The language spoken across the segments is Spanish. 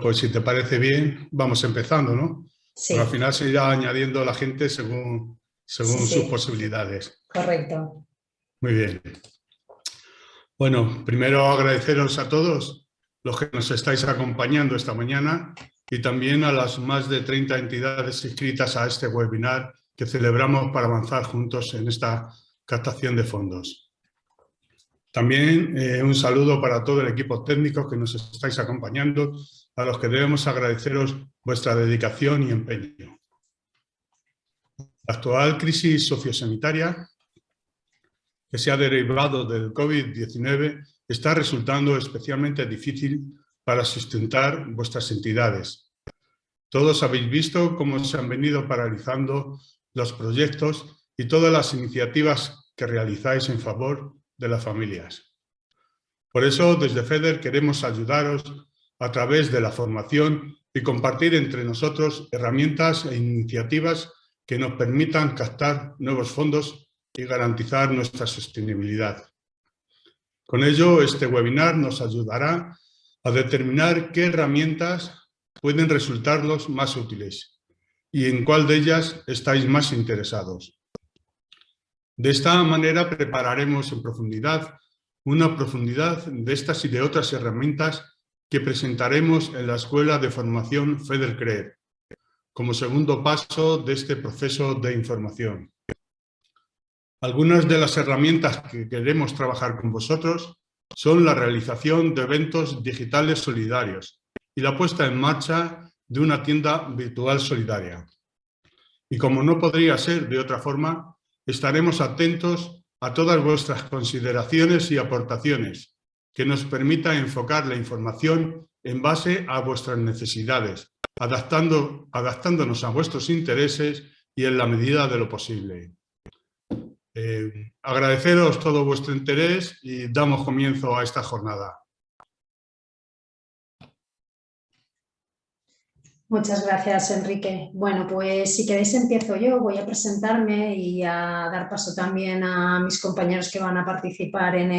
pues si te parece bien, vamos empezando, ¿no? Porque al Sí, final se irá añadiendo la gente según sí, sus sí, posibilidades. correcto. Muy bien. Bueno, primero agradeceros a todos los que nos estáis acompañando esta mañana y también a las más de 30 entidades inscritas a este webinar que celebramos para avanzar juntos en esta captación de fondos. También un saludo para todo el equipo técnico que nos estáis acompañando, a los que debemos agradeceros vuestra dedicación y empeño. La actual crisis sociosanitaria que se ha derivado del COVID-19 está resultando especialmente difícil para sustentar vuestras entidades. Todos habéis visto cómo se han venido paralizando los proyectos y todas las iniciativas que realizáis en favor de las familias. Por eso, desde FEDER queremos ayudaros a través de la formación y compartir entre nosotros herramientas e iniciativas que nos permitan captar nuevos fondos y garantizar nuestra sostenibilidad. Con ello, este webinar nos ayudará a determinar qué herramientas pueden resultarlos más útiles y en cuál de ellas estáis más interesados. De esta manera prepararemos en profundidad una profundidad de estas y de otras herramientas que presentaremos en la Escuela de Formación FEDER CREER, como segundo paso de este proceso de información. Algunas de las herramientas que queremos trabajar con vosotros son la realización de eventos digitales solidarios y la puesta en marcha de una tienda virtual solidaria. Y como no podría ser de otra forma, estaremos atentos a todas vuestras consideraciones y aportaciones que nos permitan enfocar la información en base a vuestras necesidades, adaptándonos a vuestros intereses y en la medida de lo posible. Agradeceros todo vuestro interés y damos comienzo a esta jornada. Muchas gracias, Enrique. Bueno, pues si queréis empiezo yo, voy a presentarme y a dar paso también a mis compañeros que van a participar en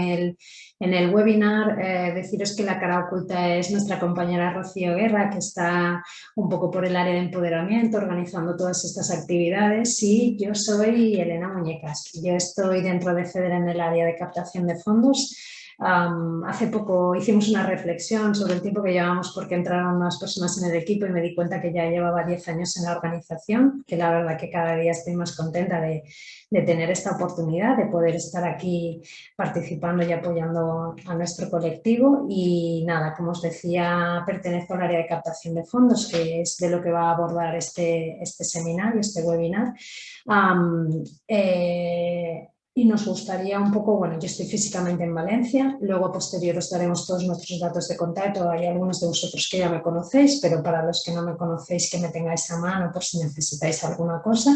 el webinar. Deciros que la cara oculta es nuestra compañera Rocío Guerra, que está un poco por el área de empoderamiento, organizando todas estas actividades, y yo soy Elena Muñecas. Yo estoy dentro de FEDER en el área de captación de fondos. Hace poco hicimos una reflexión sobre el tiempo que llevamos porque entraron más personas en el equipo y me di cuenta que ya llevaba 10 años en la organización, que la verdad que cada día estoy más contenta de tener esta oportunidad, de poder estar aquí participando y apoyando a nuestro colectivo. Y nada, como os decía, pertenezco al área de captación de fondos, que es de lo que va a abordar este seminario, este webinar. Y nos gustaría un poco, bueno, yo estoy físicamente en Valencia, luego a posterior os daremos todos nuestros datos de contacto. Hay algunos de vosotros que ya me conocéis, pero para los que no me conocéis, que me tengáis a mano por si necesitáis alguna cosa.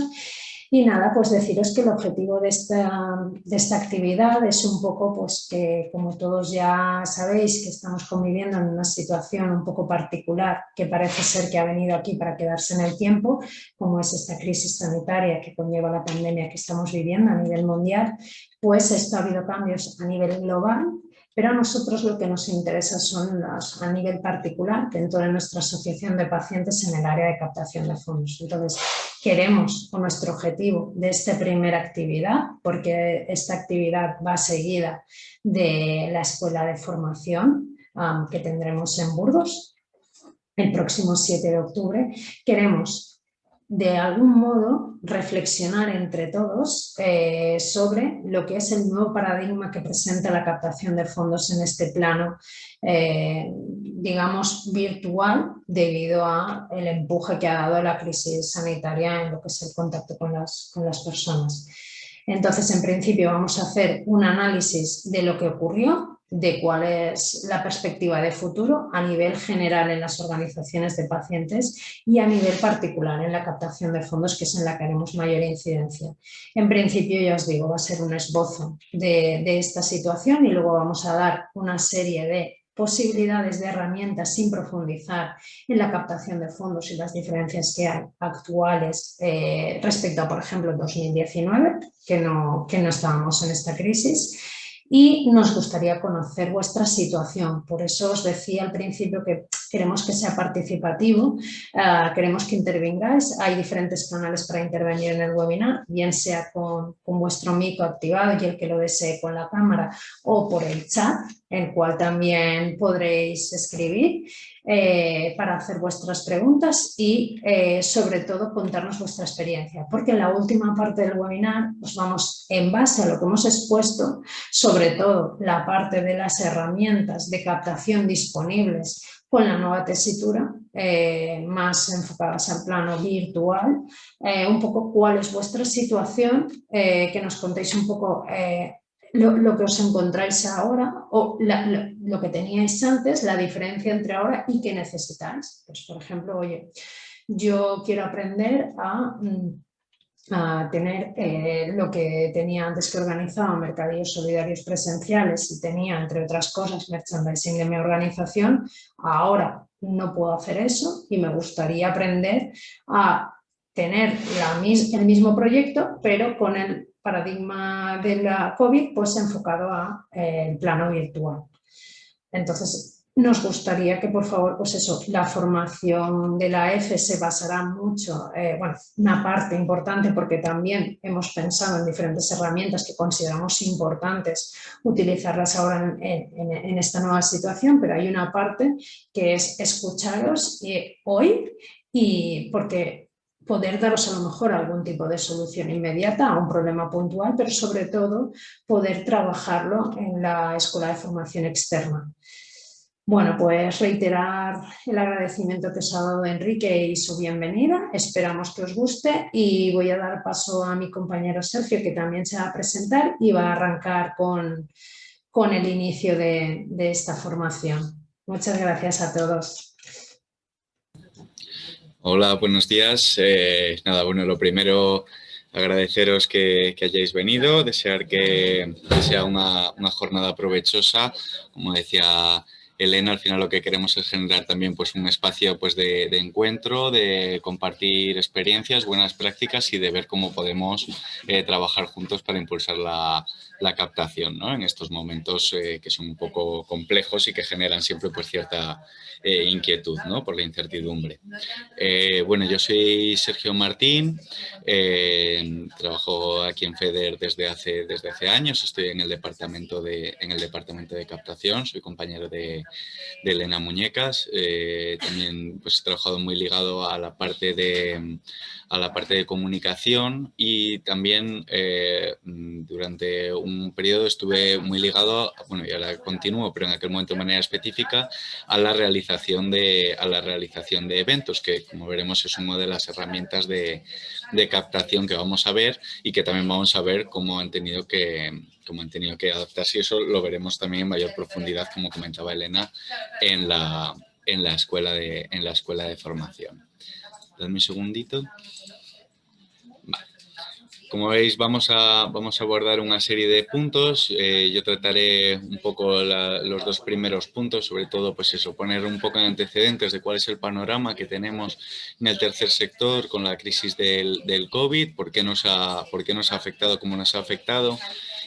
Y nada, pues deciros que el objetivo de esta actividad es un poco, pues que como todos ya sabéis, que estamos conviviendo en una situación un poco particular que parece ser que ha venido aquí para quedarse en el tiempo, como es esta crisis sanitaria que conlleva la pandemia que estamos viviendo a nivel mundial. Pues esto ha habido cambios a nivel global, pero a nosotros lo que nos interesa son a nivel particular dentro de nuestra asociación de pacientes en el área de captación de fondos. Entonces, queremos, o nuestro objetivo de esta primera actividad, porque esta actividad va seguida de la escuela de formación que tendremos en Burgos el próximo 7 de octubre, queremos de algún modo reflexionar entre todos sobre lo que es el nuevo paradigma que presenta la captación de fondos en este plano, digamos, virtual, debido al empuje que ha dado la crisis sanitaria en lo que es el contacto con las personas. Entonces, en principio, vamos a hacer un análisis de lo que ocurrió, de cuál es la perspectiva de futuro a nivel general en las organizaciones de pacientes y a nivel particular en la captación de fondos, que es en la que haremos mayor incidencia. En principio, ya os digo, va a ser un esbozo de esta situación y luego vamos a dar una serie de posibilidades de herramientas sin profundizar en la captación de fondos y las diferencias que hay actuales respecto a, por ejemplo, 2019, que no estábamos en esta crisis. y nos gustaría conocer vuestra situación. Por eso os decía al principio que queremos que sea participativo, queremos que intervengáis. Hay diferentes canales para intervenir en el webinar, bien sea con vuestro micro activado y el que lo desee con la cámara, o por el chat, el cual también podréis escribir para hacer vuestras preguntas y sobre todo contarnos vuestra experiencia, porque en la última parte del webinar os vamos, en base a lo que hemos expuesto, sobre todo la parte de las herramientas de captación disponibles con la nueva tesitura, más enfocadas al plano virtual, un poco cuál es vuestra situación, que nos contéis un poco lo que os encontráis ahora o lo que teníais antes, la diferencia entre ahora y qué necesitáis. Pues, por ejemplo, oye, yo quiero aprender a tener lo que tenía antes, que organizaba mercadillos solidarios presenciales y tenía, entre otras cosas, merchandising de mi organización. Ahora no puedo hacer eso y me gustaría aprender a tener el mismo proyecto, pero con el paradigma de la COVID pues enfocado al plano virtual. Entonces, nos gustaría que, por favor, pues eso, la formación de la EFE se basará mucho, bueno, una parte importante, porque también hemos pensado en diferentes herramientas que consideramos importantes utilizarlas ahora en esta nueva situación, pero hay una parte que es escucharos hoy, y porque poder daros a lo mejor algún tipo de solución inmediata a un problema puntual, pero sobre todo poder trabajarlo en la Escuela de Formación Externa. Bueno, pues reiterar el agradecimiento que os ha dado Enrique y su bienvenida. Esperamos que os guste y voy a dar paso a mi compañero Sergio, que también se va a presentar y va a arrancar con el inicio de esta formación. Muchas gracias a todos. Hola, buenos días. Nada, bueno, lo primero, agradeceros que hayáis venido, desear que sea una jornada provechosa. Como decía Elena, al final lo que queremos es generar también pues, un espacio pues, de encuentro, de compartir experiencias, buenas prácticas y de ver cómo podemos trabajar juntos para impulsar la captación, ¿no? En estos momentos que son un poco complejos y que generan siempre pues, cierta inquietud, ¿no? Por la incertidumbre. Bueno, yo soy Sergio Martín, trabajo aquí en FEDER desde hace años, estoy en el departamento de captación, soy compañero de Elena Muñecas, también pues, he trabajado muy ligado a la parte de comunicación y también durante un periodo estuve muy ligado, bueno, y ahora continúo, pero en aquel momento de manera específica, a la realización de eventos, que como veremos es una de las herramientas de captación que vamos a ver y que también vamos a ver cómo han tenido que adaptarse, y eso lo veremos también en mayor profundidad, como comentaba Elena, en la escuela de formación. Dadme un segundito. Vale. Como veis, vamos a abordar una serie de puntos. Yo trataré un poco los dos primeros puntos, sobre todo, pues eso, poner un poco en antecedentes de cuál es el panorama que tenemos en el tercer sector con la crisis del COVID, por qué nos ha afectado como nos ha afectado.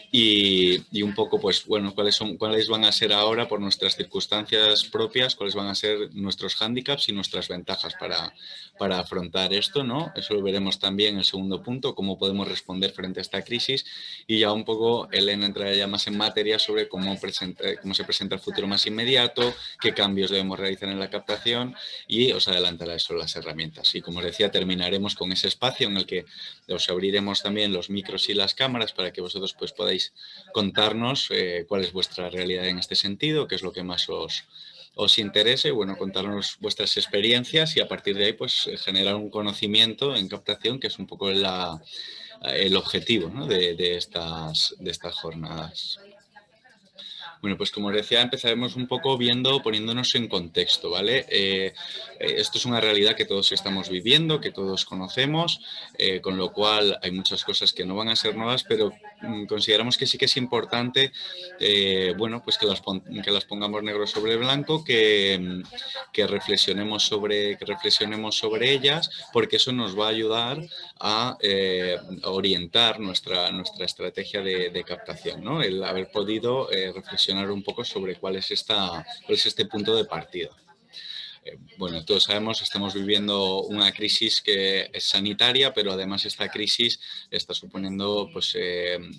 Y un poco, pues bueno, cuáles van a ser ahora, por nuestras circunstancias propias, cuáles van a ser nuestros hándicaps y nuestras ventajas para afrontar esto, ¿no? Eso lo veremos también en el segundo punto, cómo podemos responder frente a esta crisis, y ya un poco Elena entrará ya más en materia sobre cómo se presenta el futuro más inmediato, qué cambios debemos realizar en la captación, y os adelantará eso las herramientas. Y como os decía, terminaremos con ese espacio en el que os abriremos también los micros y las cámaras para que vosotros pues podáis contarnos cuál es vuestra realidad en este sentido, qué es lo que más os interese, bueno, contarnos vuestras experiencias y a partir de ahí pues generar un conocimiento en captación, que es un poco el objetivo, ¿no? de estas jornadas. Bueno, pues como os decía, empezaremos un poco poniéndonos en contexto, ¿vale? Esto es una realidad que todos estamos viviendo, que todos conocemos, con lo cual hay muchas cosas que no van a ser nuevas, pero consideramos que sí que es importante, bueno, pues que las pongamos negro sobre blanco, que reflexionemos sobre ellas, porque eso nos va a ayudar a orientar nuestra estrategia de captación, ¿no? El haber podido reflexionar un poco sobre cuál es este punto de partida. Bueno, todos sabemos, estamos viviendo una crisis que es sanitaria, pero además esta crisis está suponiendo pues,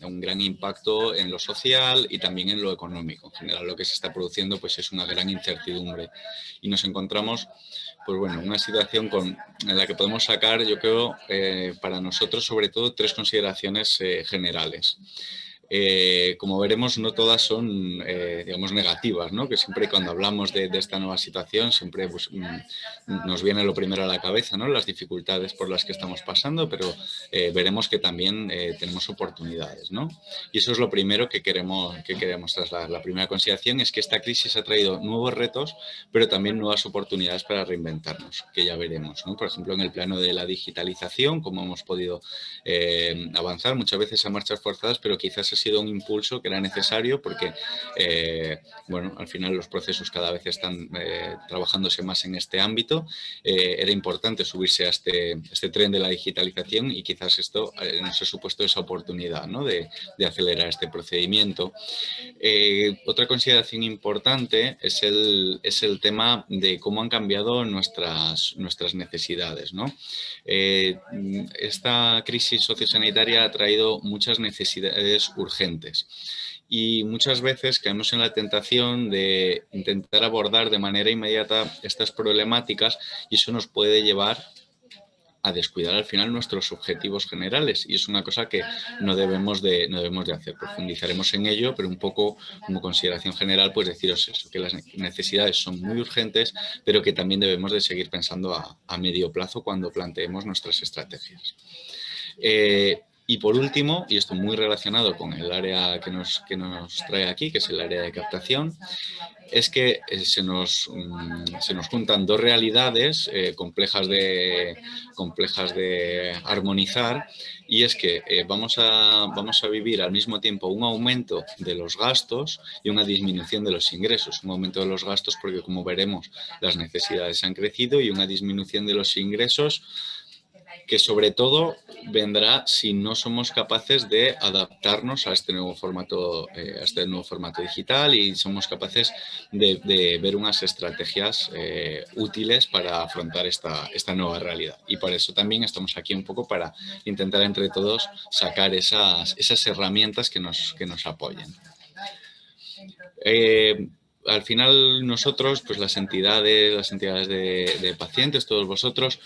un gran impacto en lo social y también en lo económico. En general, lo que se está produciendo pues, es una gran incertidumbre y nos encontramos pues, bueno, una situación en la que podemos sacar, yo creo, para nosotros sobre todo 3 consideraciones generales. Como veremos, no todas son, digamos, negativas, ¿no? Que siempre cuando hablamos de esta nueva situación, siempre pues, nos viene lo primero a la cabeza, ¿no? Las dificultades por las que estamos pasando, pero veremos que también tenemos oportunidades, ¿no? Y eso es lo primero que queremos trasladar. La primera consideración es que esta crisis ha traído nuevos retos, pero también nuevas oportunidades para reinventarnos, que ya veremos, ¿no? Por ejemplo, en el plano de la digitalización, cómo hemos podido avanzar muchas veces a marchas forzadas, pero quizás ha sido un impulso que era necesario porque, bueno, al final los procesos cada vez están trabajándose más en este ámbito. Era importante subirse a este tren de la digitalización y quizás esto nos ha supuesto esa oportunidad, ¿no? de acelerar este procedimiento. Otra consideración importante es el tema de cómo han cambiado nuestras necesidades, ¿no? Esta crisis sociosanitaria ha traído muchas necesidades urgentes y muchas veces caemos en la tentación de intentar abordar de manera inmediata estas problemáticas y eso nos puede llevar a descuidar al final nuestros objetivos generales y es una cosa que no debemos de hacer. Profundizaremos en ello, pero un poco como consideración general, pues deciros eso, que las necesidades son muy urgentes, pero que también debemos de seguir pensando a medio plazo cuando planteemos nuestras estrategias. Y por último, y esto muy relacionado con el área que nos trae aquí, que es el área de captación, es que se nos juntan 2 realidades complejas de armonizar y es que vamos a vivir al mismo tiempo un aumento de los gastos y una disminución de los ingresos. Un aumento de los gastos porque, como veremos, las necesidades han crecido y una disminución de los ingresos que sobre todo vendrá si no somos capaces de adaptarnos a este nuevo formato digital y somos capaces de ver unas estrategias útiles para afrontar esta nueva realidad. Y por eso también estamos aquí un poco para intentar entre todos sacar esas herramientas que nos apoyen. Al final nosotros, pues las entidades de pacientes, todos vosotros,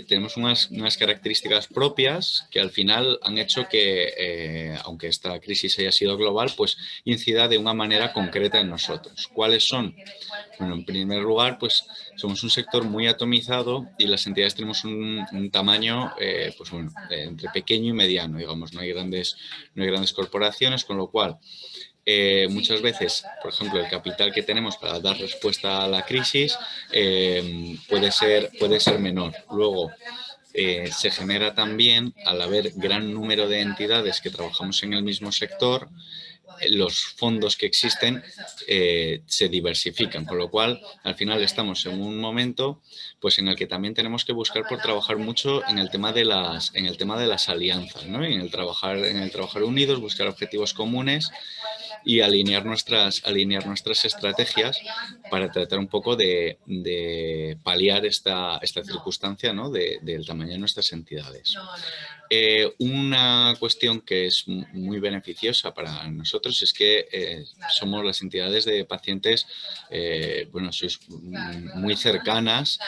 tenemos unas características propias que al final han hecho que, aunque esta crisis haya sido global, pues incida de una manera concreta en nosotros. ¿Cuáles son? Bueno, en primer lugar, pues somos un sector muy atomizado y las entidades tenemos un tamaño, pues bueno, entre pequeño y mediano, digamos, no hay grandes corporaciones, con lo cual muchas veces, por ejemplo, el capital que tenemos para dar respuesta a la crisis puede ser menor. Luego, se genera también, al haber gran número de entidades que trabajamos en el mismo sector, los fondos que existen se diversifican, con lo cual al final estamos en un momento pues, en el que también tenemos que buscar por trabajar mucho en el tema de las alianzas, ¿no? En el trabajar unidos, buscar objetivos comunes y alinear nuestras estrategias para tratar un poco de paliar esta circunstancia, ¿no? del tamaño de nuestras entidades. Una cuestión que es muy beneficiosa para nosotros es que somos las entidades de pacientes, bueno, sois muy cercanas,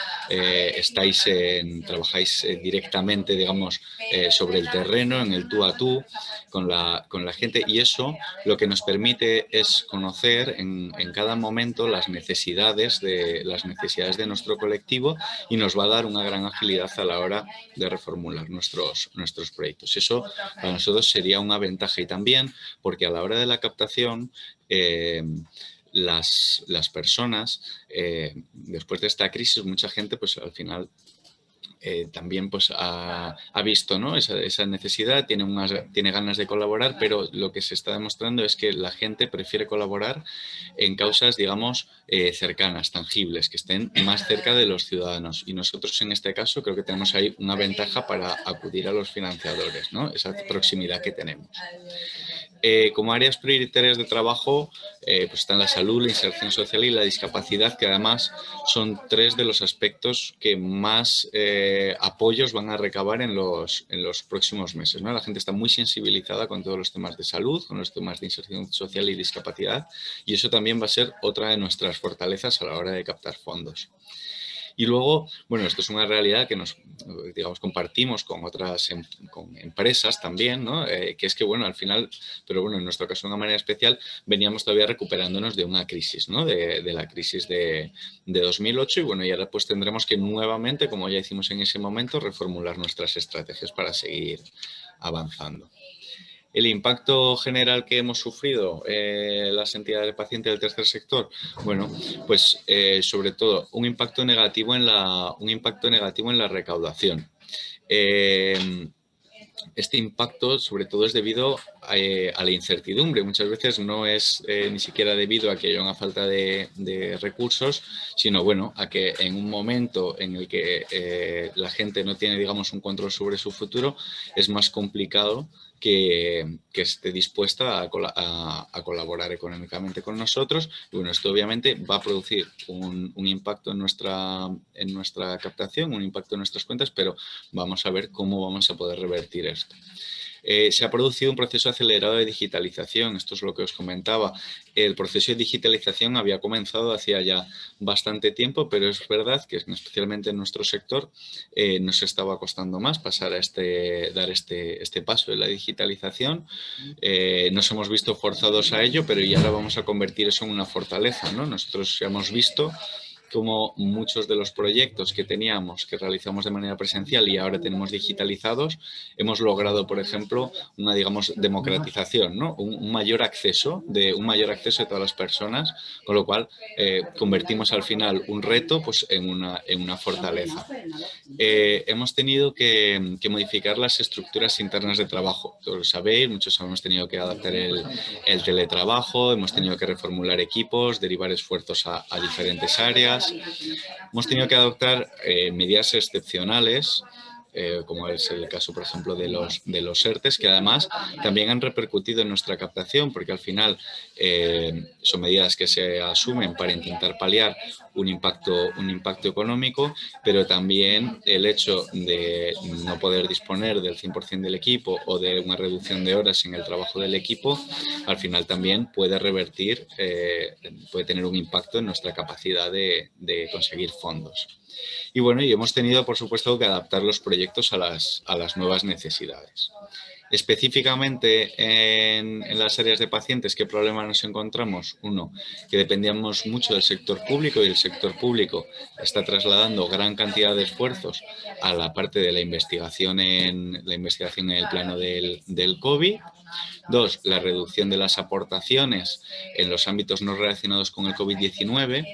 trabajáis directamente, digamos, sobre el terreno, en el tú a tú, con la gente y eso lo que nos permite es conocer en cada momento las necesidades de nuestro colectivo y nos va a dar una gran agilidad a la hora de reformular nuestros nuestros proyectos. Eso para nosotros sería una ventaja y también porque a la hora de la captación las personas, después de esta crisis, mucha gente pues al final también pues ha visto, ¿no?, esa necesidad, tiene ganas de colaborar, pero lo que se está demostrando es que la gente prefiere colaborar en causas, digamos, cercanas, tangibles, que estén más cerca de los ciudadanos. Y nosotros en este caso creo que tenemos ahí una ventaja para acudir a los financiadores, ¿no?, esa proximidad que tenemos. Como áreas prioritarias de trabajo pues están la salud, la inserción social y la discapacidad, que además son 3 de los aspectos que más apoyos van a recabar en los próximos meses, ¿no? La gente está muy sensibilizada con todos los temas de salud, con los temas de inserción social y discapacidad, y eso también va a ser otra de nuestras fortalezas a la hora de captar fondos. Y luego, bueno, esto es una realidad que nos, digamos, compartimos con otras con empresas también, ¿no? Que es que, bueno, al final, pero bueno, en nuestro caso de una manera especial, veníamos todavía recuperándonos de una crisis, ¿no? De la crisis de 2008 y bueno, y ahora pues tendremos que nuevamente, como ya hicimos en ese momento, reformular nuestras estrategias para seguir avanzando. El impacto general que hemos sufrido las entidades de pacientes del tercer sector, bueno, pues sobre todo un impacto negativo en la recaudación. Este impacto sobre todo es debido a la incertidumbre. Muchas veces no es ni siquiera debido a que haya una falta de recursos, sino bueno, a que en un momento en el que la gente no tiene, digamos, un control sobre su futuro, es más complicado que esté dispuesta a colaborar económicamente con nosotros. Y bueno, esto obviamente va a producir un impacto en nuestra captación, un impacto en nuestras cuentas, pero vamos a ver cómo vamos a poder revertir esto. Se ha producido un proceso acelerado de digitalización, esto es lo que os comentaba. El proceso de digitalización había comenzado hacía ya bastante tiempo, pero es verdad que especialmente en nuestro sector nos estaba costando más pasar a dar este paso de la digitalización. Nos hemos visto forzados a ello, pero ya ahora vamos a convertir eso en una fortaleza, ¿no? Nosotros hemos visto como muchos de los proyectos que teníamos, que realizamos de manera presencial y ahora tenemos digitalizados, hemos logrado, por ejemplo, una, digamos, democratización, ¿no? Un mayor acceso de todas las personas, con lo cual convertimos al final un reto pues, en una fortaleza. Hemos tenido que modificar las estructuras internas de trabajo. Todos lo sabéis, muchos hemos tenido que adaptar el teletrabajo, hemos tenido que reformular equipos, derivar esfuerzos a diferentes áreas. Hemos tenido que adoptar medidas excepcionales, como es el caso, por ejemplo, de los ERTEs, que además también han repercutido en nuestra captación, porque al final son medidas que se asumen para intentar paliar un impacto económico, pero también el hecho de no poder disponer del 100% del equipo o de una reducción de horas en el trabajo del equipo, al final también puede revertir, puede tener un impacto en nuestra capacidad de conseguir fondos. Y bueno, y hemos tenido, por supuesto, que adaptar los proyectos a las nuevas necesidades. Específicamente en las áreas de pacientes, ¿qué problema nos encontramos? Uno, que dependíamos mucho del sector público y el sector público está trasladando gran cantidad de esfuerzos a la parte de la investigación en el plano del COVID. Dos, la reducción de las aportaciones en los ámbitos no relacionados con el COVID-19.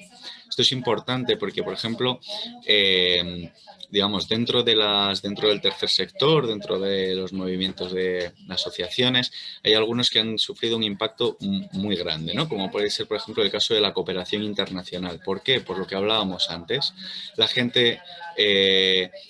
Esto es importante porque, por ejemplo, digamos, dentro del tercer sector, dentro de los movimientos de asociaciones, hay algunos que han sufrido un impacto muy grande, ¿no? Como puede ser, por ejemplo, el caso de la cooperación internacional. ¿Por qué? Por lo que hablábamos antes. La gente,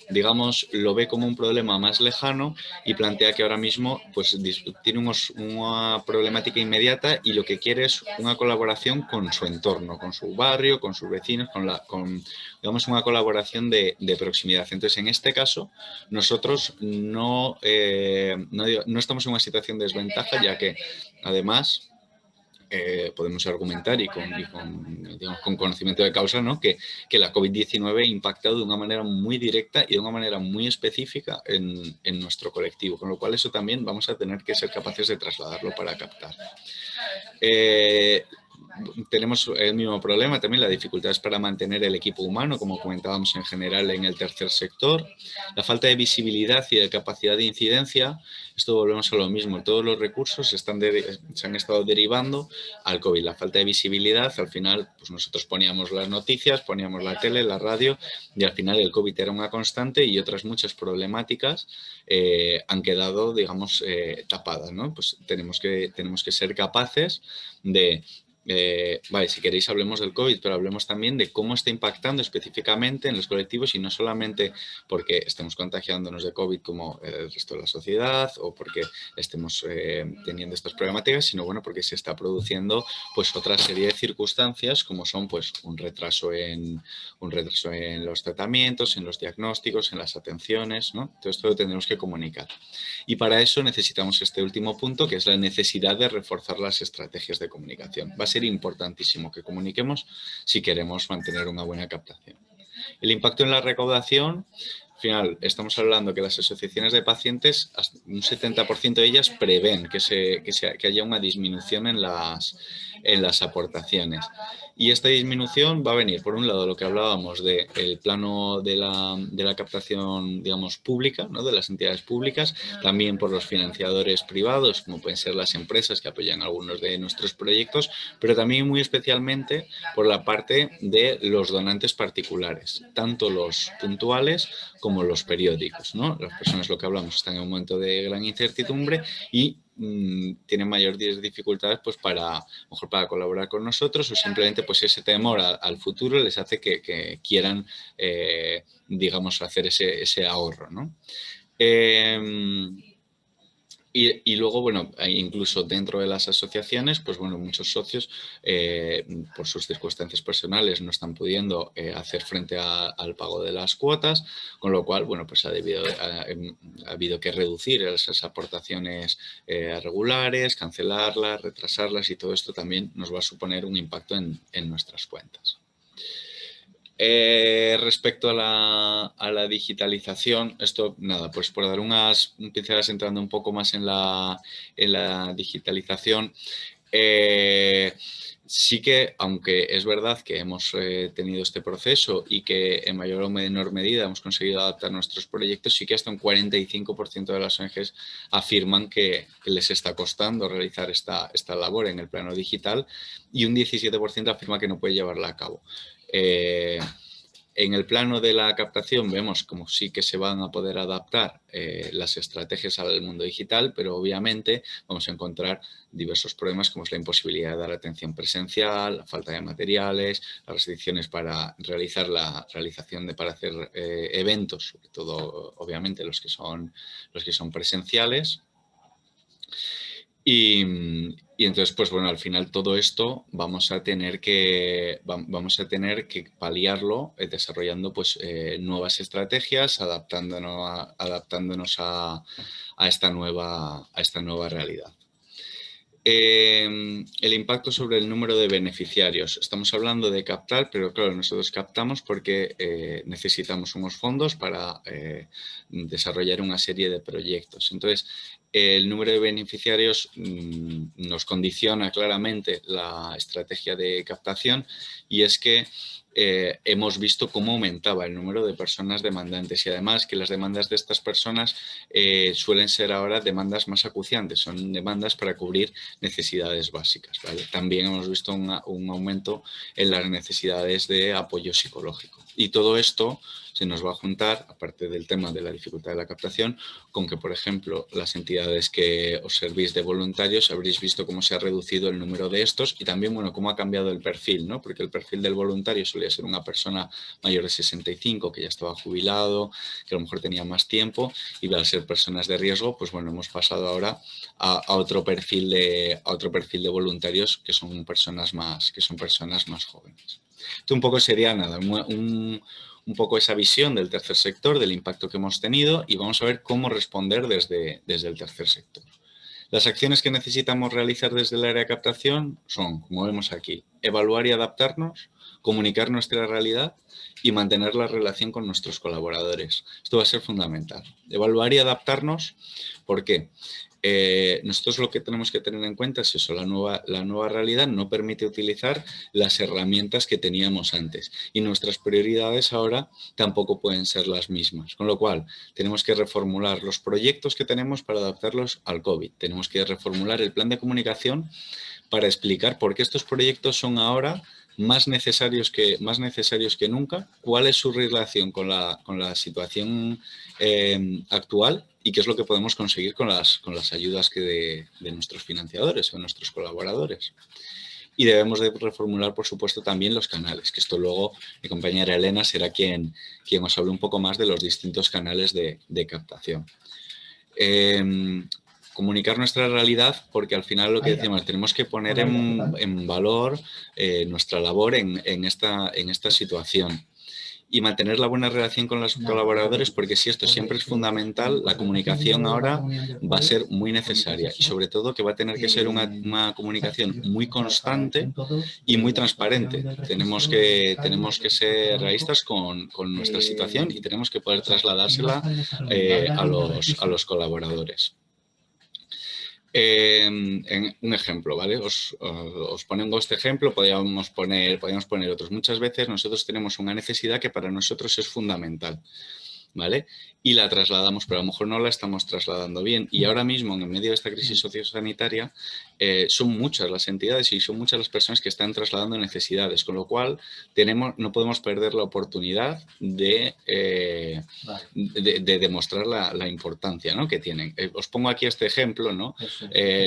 digamos, lo ve como un problema más lejano y plantea que ahora mismo pues, tiene una problemática inmediata y lo que quiere es una colaboración con su entorno, con su barrio, con sus vecinos, con digamos, una colaboración de proximidad. Entonces, en este caso, nosotros no estamos en una situación de desventaja, ya que, además, podemos argumentar y con conocimiento de causa, ¿no? que la COVID-19 ha impactado de una manera muy directa y de una manera muy específica en nuestro colectivo, con lo cual eso también vamos a tener que ser capaces de trasladarlo para captar. tenemos el mismo problema también, la dificultad es para mantener el equipo humano, como comentábamos en general en el tercer sector, la falta de visibilidad y de capacidad de incidencia. Esto volvemos a lo mismo, todos los recursos se han estado derivando al COVID. La falta de visibilidad, al final, pues nosotros poníamos las noticias, poníamos la tele, la radio, y al final el COVID era una constante y otras muchas problemáticas han quedado, digamos, tapadas, ¿no? Pues tenemos que ser capaces de... vale, si queréis hablemos del COVID, pero hablemos también de cómo está impactando específicamente en los colectivos y no solamente porque estemos contagiándonos de COVID como el resto de la sociedad o porque estemos teniendo estas problemáticas, sino bueno, porque se está produciendo pues otra serie de circunstancias como son pues un retraso en los tratamientos, en los diagnósticos, en las atenciones, ¿no? Todo esto lo tendremos que comunicar. Y para eso necesitamos este último punto, que es la necesidad de reforzar las estrategias de comunicación. Va a ser importantísimo que comuniquemos si queremos mantener una buena captación. El impacto en la recaudación, al final estamos hablando que las asociaciones de pacientes, un 70% de ellas prevén que haya una disminución en las aportaciones. Y esta disminución va a venir, por un lado, lo que hablábamos del plano de la captación, digamos, pública, ¿no? De las entidades públicas, también por los financiadores privados, como pueden ser las empresas que apoyan algunos de nuestros proyectos, pero también muy especialmente por la parte de los donantes particulares, tanto los puntuales como los periódicos, ¿no? Las personas, lo que hablamos, están en un momento de gran incertidumbre y tienen mayores dificultades pues para colaborar con nosotros o simplemente pues ese temor al futuro les hace que quieran digamos hacer ese ahorro, ¿no? Y luego, bueno, incluso dentro de las asociaciones, pues bueno, muchos socios por sus circunstancias personales no están pudiendo hacer frente al pago de las cuotas, con lo cual, bueno, pues ha habido que reducir esas aportaciones regulares, cancelarlas, retrasarlas y todo esto también nos va a suponer un impacto en nuestras cuentas. Respecto a la digitalización, esto nada, pues por dar unas pinceladas entrando un poco más en la digitalización, sí que, aunque es verdad que hemos tenido este proceso y que en mayor o menor medida hemos conseguido adaptar nuestros proyectos, sí que hasta un 45% de las ONGs afirman que les está costando realizar esta labor en el plano digital y un 17% afirma que no puede llevarla a cabo. En el plano de la captación vemos como sí que se van a poder adaptar las estrategias al mundo digital, pero obviamente vamos a encontrar diversos problemas como es la imposibilidad de dar atención presencial, la falta de materiales, las restricciones para realizar para hacer eventos, sobre todo obviamente los que son presenciales. Y entonces, pues bueno, al final todo esto vamos a tener que paliarlo desarrollando pues nuevas estrategias, adaptándonos a esta nueva realidad. El impacto sobre el número de beneficiarios. Estamos hablando de captar, pero claro, nosotros captamos porque necesitamos unos fondos para desarrollar una serie de proyectos. Entonces, el número de beneficiarios nos condiciona claramente la estrategia de captación y es que hemos visto cómo aumentaba el número de personas demandantes y además que las demandas de estas personas suelen ser ahora demandas más acuciantes, son demandas para cubrir necesidades básicas, ¿vale? También hemos visto un aumento en las necesidades de apoyo psicológico y todo esto se nos va a juntar, aparte del tema de la dificultad de la captación, con que, por ejemplo, las entidades que os servís de voluntarios habréis visto cómo se ha reducido el número de estos y también, bueno, cómo ha cambiado el perfil, ¿no? Porque el perfil del voluntario solía ser una persona mayor de 65 que ya estaba jubilado, que a lo mejor tenía más tiempo y al ser personas de riesgo, pues bueno, hemos pasado ahora a otro perfil de voluntarios que son personas más jóvenes. Esto un poco sería nada, un poco esa visión del tercer sector, del impacto que hemos tenido y vamos a ver cómo responder desde el tercer sector. Las acciones que necesitamos realizar desde el área de captación son, como vemos aquí, evaluar y adaptarnos, comunicar nuestra realidad y mantener la relación con nuestros colaboradores. Esto va a ser fundamental. Evaluar y adaptarnos, ¿por qué? nosotros lo que tenemos que tener en cuenta es eso, la nueva realidad no permite utilizar las herramientas que teníamos antes y nuestras prioridades ahora tampoco pueden ser las mismas, con lo cual tenemos que reformular los proyectos que tenemos para adaptarlos al COVID, tenemos que reformular el plan de comunicación para explicar por qué estos proyectos son ahora más necesarios que nunca, cuál es su relación con la situación actual y qué es lo que podemos conseguir con las ayudas de nuestros financiadores o nuestros colaboradores. Y debemos de reformular, por supuesto, también los canales, que esto luego mi compañera Elena será quien os hable un poco más de los distintos canales de captación. Comunicar nuestra realidad, porque al final lo que decimos, tenemos que poner en valor nuestra labor en esta situación y mantener la buena relación con los colaboradores, porque si esto siempre es fundamental, la comunicación ahora va a ser muy necesaria y sobre todo que va a tener que ser una comunicación muy constante y muy transparente. Tenemos que ser realistas con nuestra situación y tenemos que poder trasladársela a los colaboradores. Un ejemplo, ¿vale? Os pongo este ejemplo, podríamos poner otros. Muchas veces nosotros tenemos una necesidad que para nosotros es fundamental, ¿vale? Y la trasladamos, pero a lo mejor no la estamos trasladando bien. Y ahora mismo, en medio de esta crisis sociosanitaria, son muchas las entidades y son muchas las personas que están trasladando necesidades, con lo cual no podemos perder la oportunidad de demostrar la importancia, ¿no?, que tienen. Os pongo aquí este ejemplo, ¿no?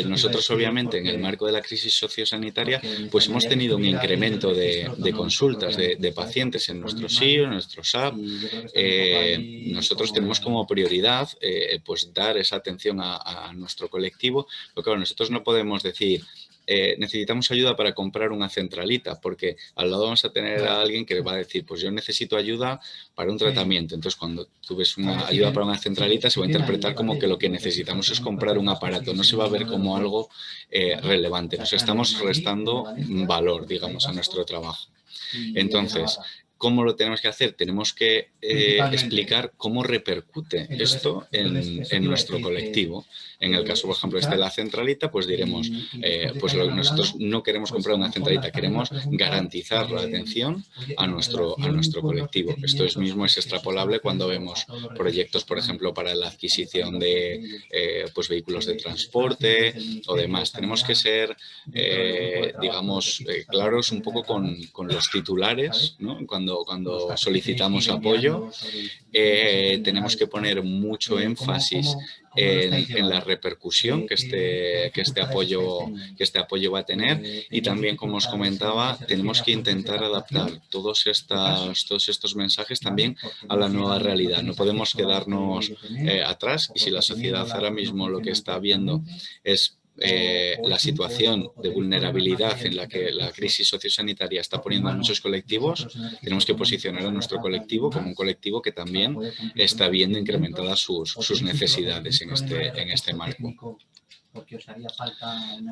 Nosotros, obviamente, en el marco de la crisis sociosanitaria, pues hemos tenido un incremento de consultas de pacientes en nuestro SIO, en nuestro SAP. Nosotros tenemos como prioridad pues dar esa atención a nuestro colectivo, pero claro, nosotros no podemos decir necesitamos ayuda para comprar una centralita, porque al lado vamos a tener a alguien que va a decir, pues yo necesito ayuda para un tratamiento. Entonces, cuando tú ves una ayuda para una centralita, se va a interpretar como que lo que necesitamos es comprar un aparato, no se va a ver como algo relevante. Nos estamos restando valor, digamos, a nuestro trabajo. Entonces, ¿cómo lo tenemos que hacer? Tenemos que explicar cómo repercute esto en nuestro colectivo. En el caso, por ejemplo, de la centralita, pues diremos, pues nosotros no queremos comprar una centralita, queremos garantizar la atención a nuestro colectivo. Esto mismo es extrapolable cuando vemos proyectos, por ejemplo, para la adquisición de pues vehículos de transporte o demás. Tenemos que ser, digamos, claros un poco con los titulares, ¿no? Cuando solicitamos apoyo, tenemos que poner mucho énfasis en la repercusión que este apoyo va a tener y también, como os comentaba, tenemos que intentar adaptar todos estos mensajes también a la nueva realidad. No podemos quedarnos atrás y si la sociedad ahora mismo lo que está viendo es la situación de vulnerabilidad en la que la crisis sociosanitaria está poniendo a muchos colectivos, tenemos que posicionar a nuestro colectivo como un colectivo que también está viendo incrementadas sus necesidades en este marco.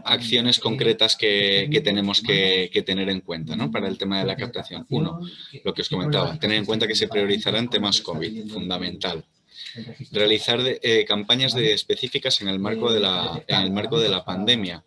Acciones concretas que tenemos que tener en cuenta, ¿no?, para el tema de la captación. Uno, lo que os comentaba, tener en cuenta que se priorizarán temas COVID, fundamental. Realizar campañas específicas en el marco de la pandemia.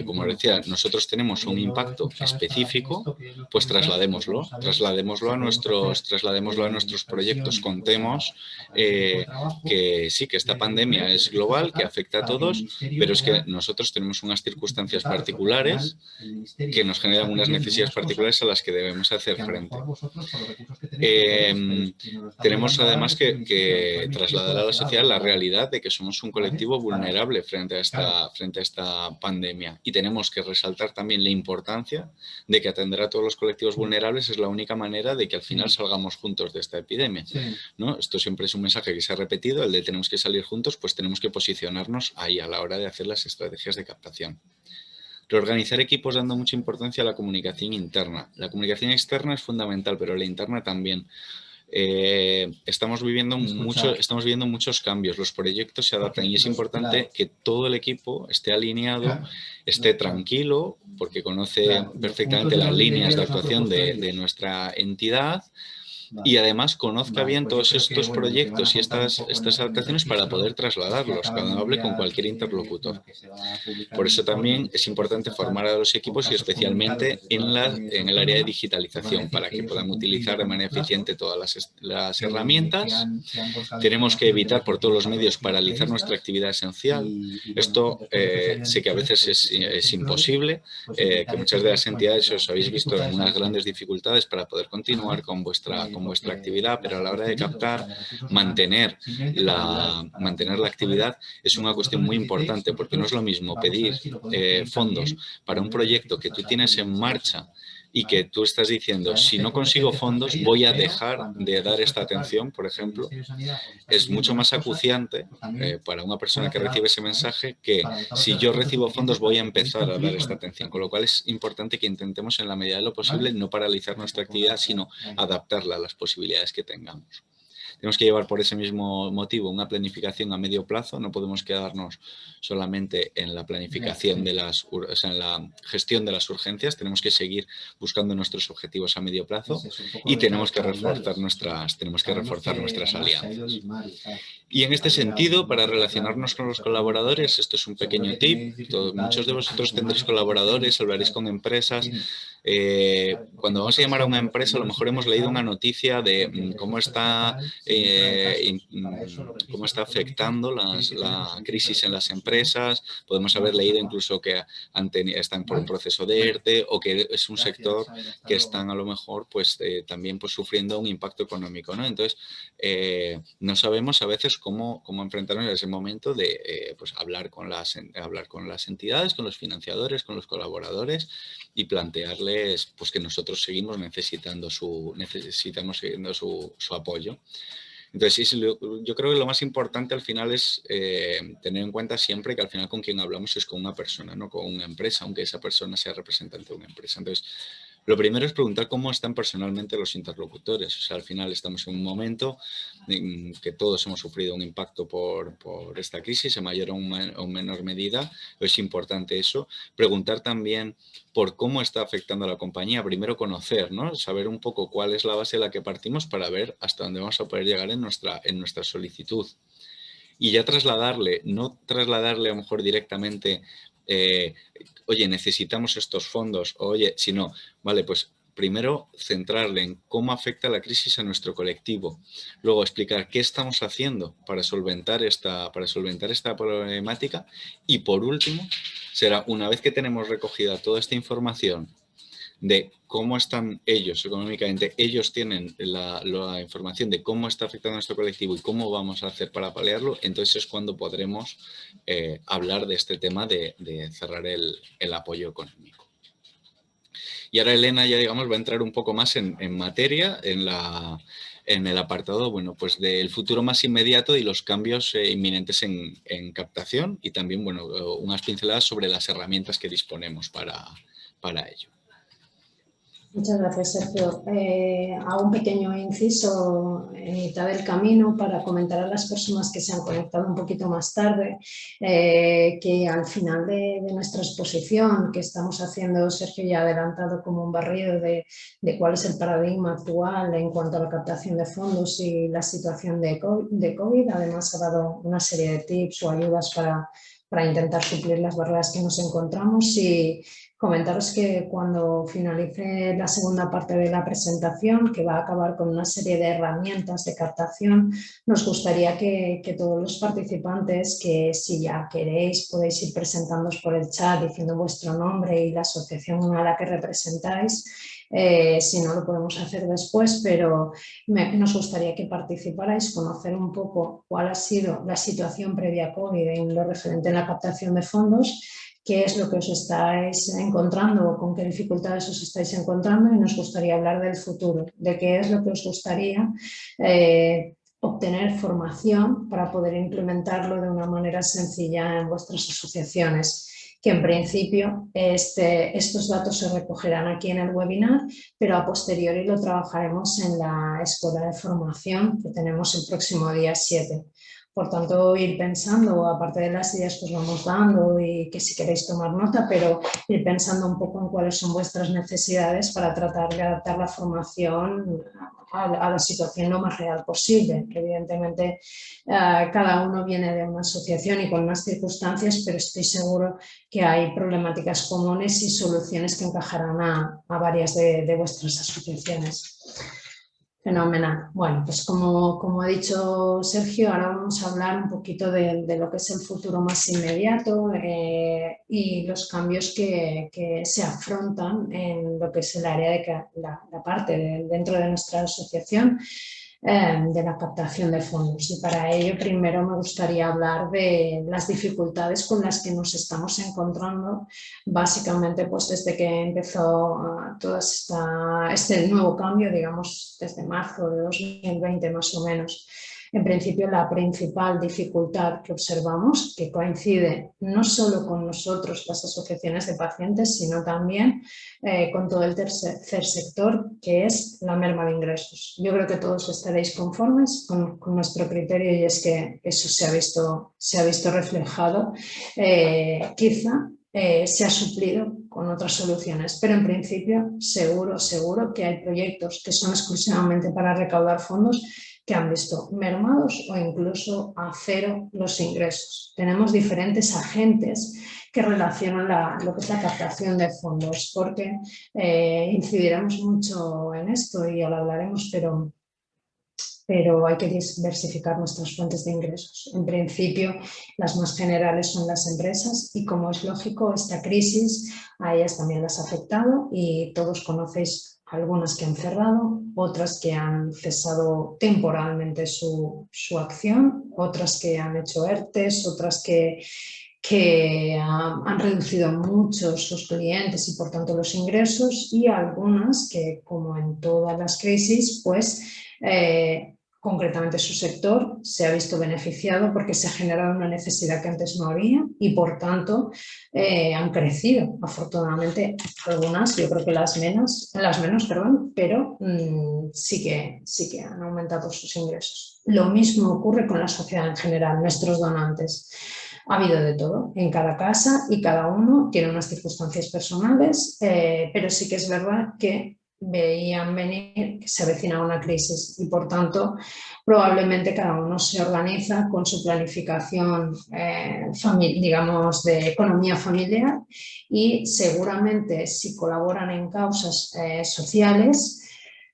Como os decía, nosotros tenemos un impacto específico, pues trasladémoslo a nuestros proyectos. Contemos que sí, que esta pandemia es global, que afecta a todos, pero es que nosotros tenemos unas circunstancias particulares que nos generan unas necesidades particulares a las que debemos hacer frente. Tenemos además que trasladar a la sociedad la realidad de que somos un colectivo vulnerable frente a esta pandemia y tenemos que resaltar también la importancia de que atender a todos los colectivos vulnerables es la única manera de que al final salgamos juntos de esta epidemia, ¿no? Esto siempre es un mensaje que se ha repetido, el de tenemos que salir juntos, pues tenemos que posicionarnos ahí a la hora de hacer las estrategias de captación. Reorganizar equipos dando mucha importancia a la comunicación interna. La comunicación externa es fundamental, pero la interna también. Estamos viviendo muchos cambios, los proyectos se adaptan y es importante que todo el equipo esté alineado, esté tranquilo, porque conoce perfectamente las líneas de actuación de nuestra entidad y además conozca bien todos estos proyectos y estas adaptaciones para poder trasladarlos cuando hable con cualquier interlocutor. Por eso también es importante formar a los equipos y especialmente en el área de digitalización para que puedan utilizar de manera eficiente todas las herramientas. Tenemos que evitar por todos los medios paralizar nuestra actividad esencial. Esto sé que a veces es imposible, que muchas de las entidades os habéis visto en unas grandes dificultades para poder continuar con vuestra actividad, pero a la hora de captar, mantener la actividad es una cuestión muy importante, porque no es lo mismo pedir fondos para un proyecto que tú tienes en marcha y que tú estás diciendo, si no consigo fondos voy a dejar de dar esta atención, por ejemplo. Es mucho más acuciante para una persona que recibe ese mensaje que si yo recibo fondos voy a empezar a dar esta atención, con lo cual es importante que intentemos en la medida de lo posible no paralizar nuestra actividad, sino adaptarla a las posibilidades que tengamos. Tenemos que llevar por ese mismo motivo una planificación a medio plazo, no podemos quedarnos solamente en la planificación en la gestión de las urgencias, tenemos que seguir buscando nuestros objetivos a medio plazo y tenemos que reforzar nuestras alianzas. Y en este sentido, para relacionarnos con los colaboradores, esto es un pequeño tip, muchos de vosotros tendréis colaboradores, hablaréis con empresas. Cuando vamos a llamar a una empresa, a lo mejor hemos leído una noticia de cómo está afectando la crisis en las empresas, podemos haber leído incluso que están por un proceso de ERTE o que es un sector que están a lo mejor pues, también pues, sufriendo un impacto económico, ¿no? Entonces, no sabemos a veces cómo enfrentarnos a ese momento de pues, hablar con las entidades, con los financiadores, con los colaboradores y plantearles pues, que nosotros seguimos necesitando su apoyo. Entonces, yo creo que lo más importante al final es tener en cuenta siempre que al final con quien hablamos es con una persona, no con una empresa, aunque esa persona sea representante de una empresa. Entonces, lo primero es preguntar cómo están personalmente los interlocutores. O sea, al final estamos en un momento en que todos hemos sufrido un impacto por esta crisis, en mayor o menor medida. Es importante eso. Preguntar también por cómo está afectando a la compañía. Primero conocer, ¿no? Saber un poco cuál es la base de la que partimos para ver hasta dónde vamos a poder llegar en nuestra solicitud. Y ya no trasladarle a lo mejor directamente oye, necesitamos estos fondos, oye, sino, vale, pues primero centrarle en cómo afecta la crisis a nuestro colectivo, luego explicar qué estamos haciendo para solventar esta problemática y por último, será una vez que tenemos recogida toda esta información de cómo están ellos económicamente, ellos tienen la información de cómo está afectando a nuestro colectivo y cómo vamos a hacer para paliarlo, entonces es cuando podremos hablar de este tema de cerrar el apoyo económico. Y ahora Elena ya digamos va a entrar un poco más en materia, en el apartado bueno, pues del futuro más inmediato y los cambios inminentes en captación y también bueno, unas pinceladas sobre las herramientas que disponemos para ello. Muchas gracias, Sergio. Hago un pequeño inciso en mitad del camino para comentar a las personas que se han conectado un poquito más tarde que al final de nuestra exposición que estamos haciendo, Sergio ya ha adelantado como un barrido de cuál es el paradigma actual en cuanto a la captación de fondos y la situación de COVID. Además ha dado una serie de tips o ayudas para intentar suplir las barreras que nos encontramos y comentaros que cuando finalice la segunda parte de la presentación, que va a acabar con una serie de herramientas de captación, nos gustaría que todos los participantes, que si ya queréis podéis ir presentándoos por el chat diciendo vuestro nombre y la asociación a la que representáis. Si no, lo podemos hacer después, pero nos gustaría que participarais, conocer un poco cuál ha sido la situación previa a COVID en lo referente a la captación de fondos, qué es lo que os estáis encontrando o con qué dificultades os estáis encontrando y nos gustaría hablar del futuro, de qué es lo que os gustaría obtener formación para poder implementarlo de una manera sencilla en vuestras asociaciones. Que en principio estos datos se recogerán aquí en el webinar, pero a posteriori lo trabajaremos en la escuela de formación que tenemos el próximo día 7. Por tanto, ir pensando, aparte de las ideas que os vamos dando y que si queréis tomar nota, pero ir pensando un poco en cuáles son vuestras necesidades para tratar de adaptar la formación a la situación lo más real posible. Evidentemente, cada uno viene de una asociación y con unas circunstancias, pero estoy seguro que hay problemáticas comunes y soluciones que encajarán a varias de vuestras asociaciones. Fenomenal. Bueno, pues como ha dicho Sergio, ahora vamos a hablar un poquito de lo que es el futuro más inmediato y los cambios que se afrontan en lo que es el área de la parte dentro de nuestra asociación de la captación de fondos. Y para ello primero me gustaría hablar de las dificultades con las que nos estamos encontrando básicamente pues desde que empezó todo este nuevo cambio, digamos desde marzo de 2020 más o menos. En principio, la principal dificultad que observamos, que coincide no solo con nosotros, las asociaciones de pacientes, sino también con todo el tercer sector, que es la merma de ingresos. Yo creo que todos estaréis conformes con nuestro criterio y es que eso se ha visto reflejado. Quizá se ha suplido con otras soluciones, pero en principio seguro que hay proyectos que son exclusivamente para recaudar fondos que han visto mermados o incluso a cero los ingresos. Tenemos diferentes agentes que relacionan lo que es la captación de fondos, porque incidiremos mucho en esto y ya lo hablaremos, pero hay que diversificar nuestras fuentes de ingresos. En principio, las más generales son las empresas y, como es lógico, esta crisis a ellas también las ha afectado y todos conocéis algunas que han cerrado, otras que han cesado temporalmente su acción, otras que han hecho ERTEs, otras que han reducido mucho sus clientes y por tanto los ingresos, y algunas que, como en todas las crisis, pues concretamente su sector se ha visto beneficiado porque se ha generado una necesidad que antes no había y por tanto han crecido. Afortunadamente algunas, yo creo que las menos, pero sí que han aumentado sus ingresos. Lo mismo ocurre con la sociedad en general, nuestros donantes. Ha habido de todo en cada casa y cada uno tiene unas circunstancias personales, pero sí que es verdad que veían venir que se avecinaba una crisis y por tanto probablemente cada uno se organiza con su planificación digamos de economía familiar y seguramente si colaboran en causas sociales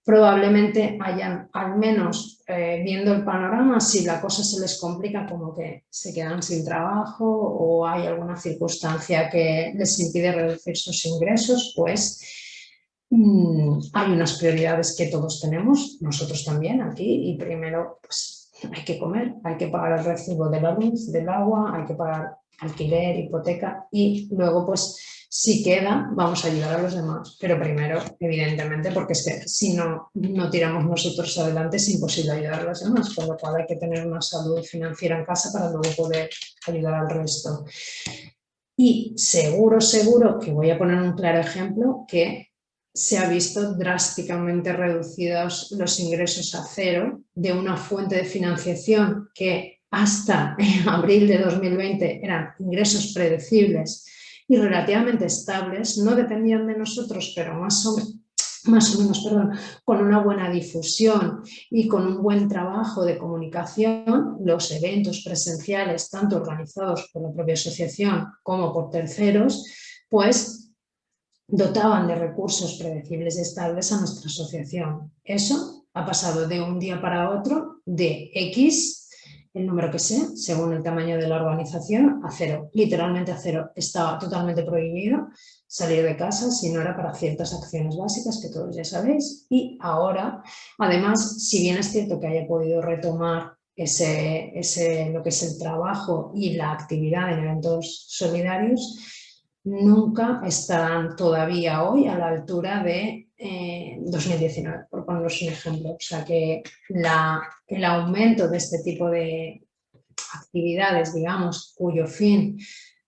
probablemente hayan, al menos viendo el panorama, si la cosa se les complica, como que se quedan sin trabajo o hay alguna circunstancia que les impide reducir sus ingresos, pues hay unas prioridades que todos tenemos, nosotros también aquí, y primero pues hay que comer, hay que pagar el recibo de la luz, del agua, hay que pagar alquiler, hipoteca y luego pues si queda vamos a ayudar a los demás, pero primero evidentemente porque es que si no tiramos nosotros adelante es imposible ayudar a los demás, con lo cual hay que tener una salud financiera en casa para luego poder ayudar al resto. Y seguro que voy a poner un claro ejemplo que se ha visto drásticamente reducidos los ingresos a cero de una fuente de financiación que hasta abril de 2020 eran ingresos predecibles y relativamente estables, no dependían de nosotros, pero más o menos, con una buena difusión y con un buen trabajo de comunicación, los eventos presenciales, tanto organizados por la propia asociación como por terceros, pues dotaban de recursos predecibles y estables a nuestra asociación. Eso ha pasado de un día para otro de X, el número que sea, según el tamaño de la organización, a cero, literalmente a cero. Estaba totalmente prohibido salir de casa si no era para ciertas acciones básicas que todos ya sabéis. Y ahora, además, si bien es cierto que haya podido retomar lo que es el trabajo y la actividad en eventos solidarios, nunca estarán todavía hoy a la altura de 2019, por poneros un ejemplo. O sea que el aumento de este tipo de actividades, digamos, cuyo fin,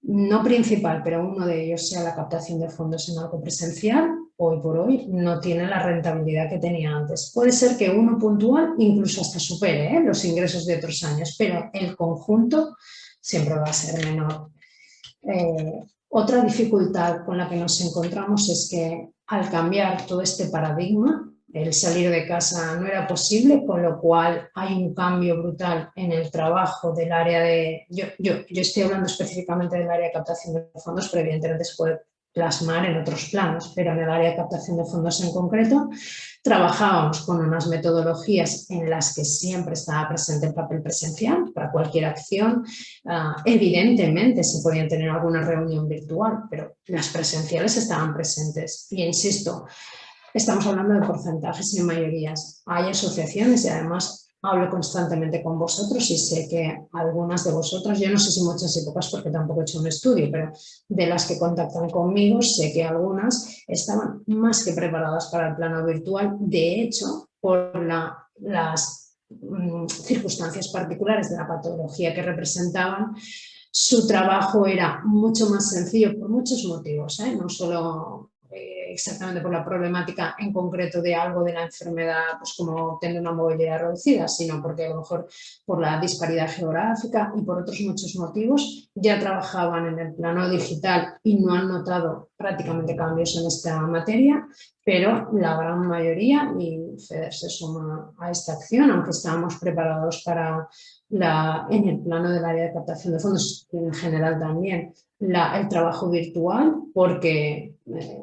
no principal, pero uno de ellos sea la captación de fondos en algo presencial, hoy por hoy no tiene la rentabilidad que tenía antes. Puede ser que uno puntual incluso hasta supere los ingresos de otros años, pero el conjunto siempre va a ser menor. Otra dificultad con la que nos encontramos es que al cambiar todo este paradigma, el salir de casa no era posible, con lo cual hay un cambio brutal en el trabajo del área de... Yo estoy hablando específicamente del área de captación de fondos, pero evidentemente se puede plasmar en otros planos, pero en el área de captación de fondos en concreto trabajábamos con unas metodologías en las que siempre estaba presente el papel presencial para cualquier acción. Evidentemente se podía tener alguna reunión virtual, pero las presenciales estaban presentes. Y insisto, estamos hablando de porcentajes y de mayorías. Hay asociaciones y además hablo constantemente con vosotros y sé que algunas de vosotras, yo no sé si muchas y pocas porque tampoco he hecho un estudio, pero de las que contactan conmigo sé que algunas estaban más que preparadas para el plano virtual. De hecho, por las circunstancias particulares de la patología que representaban, su trabajo era mucho más sencillo por muchos motivos, no solo exactamente por la problemática en concreto de algo de la enfermedad, pues como tener una movilidad reducida, sino porque a lo mejor por la disparidad geográfica y por otros muchos motivos ya trabajaban en el plano digital y no han notado prácticamente cambios en esta materia, pero la gran mayoría, y FEDER se suma a esta acción, aunque estábamos preparados para en el plano del área de captación de fondos y en general también el trabajo virtual, porque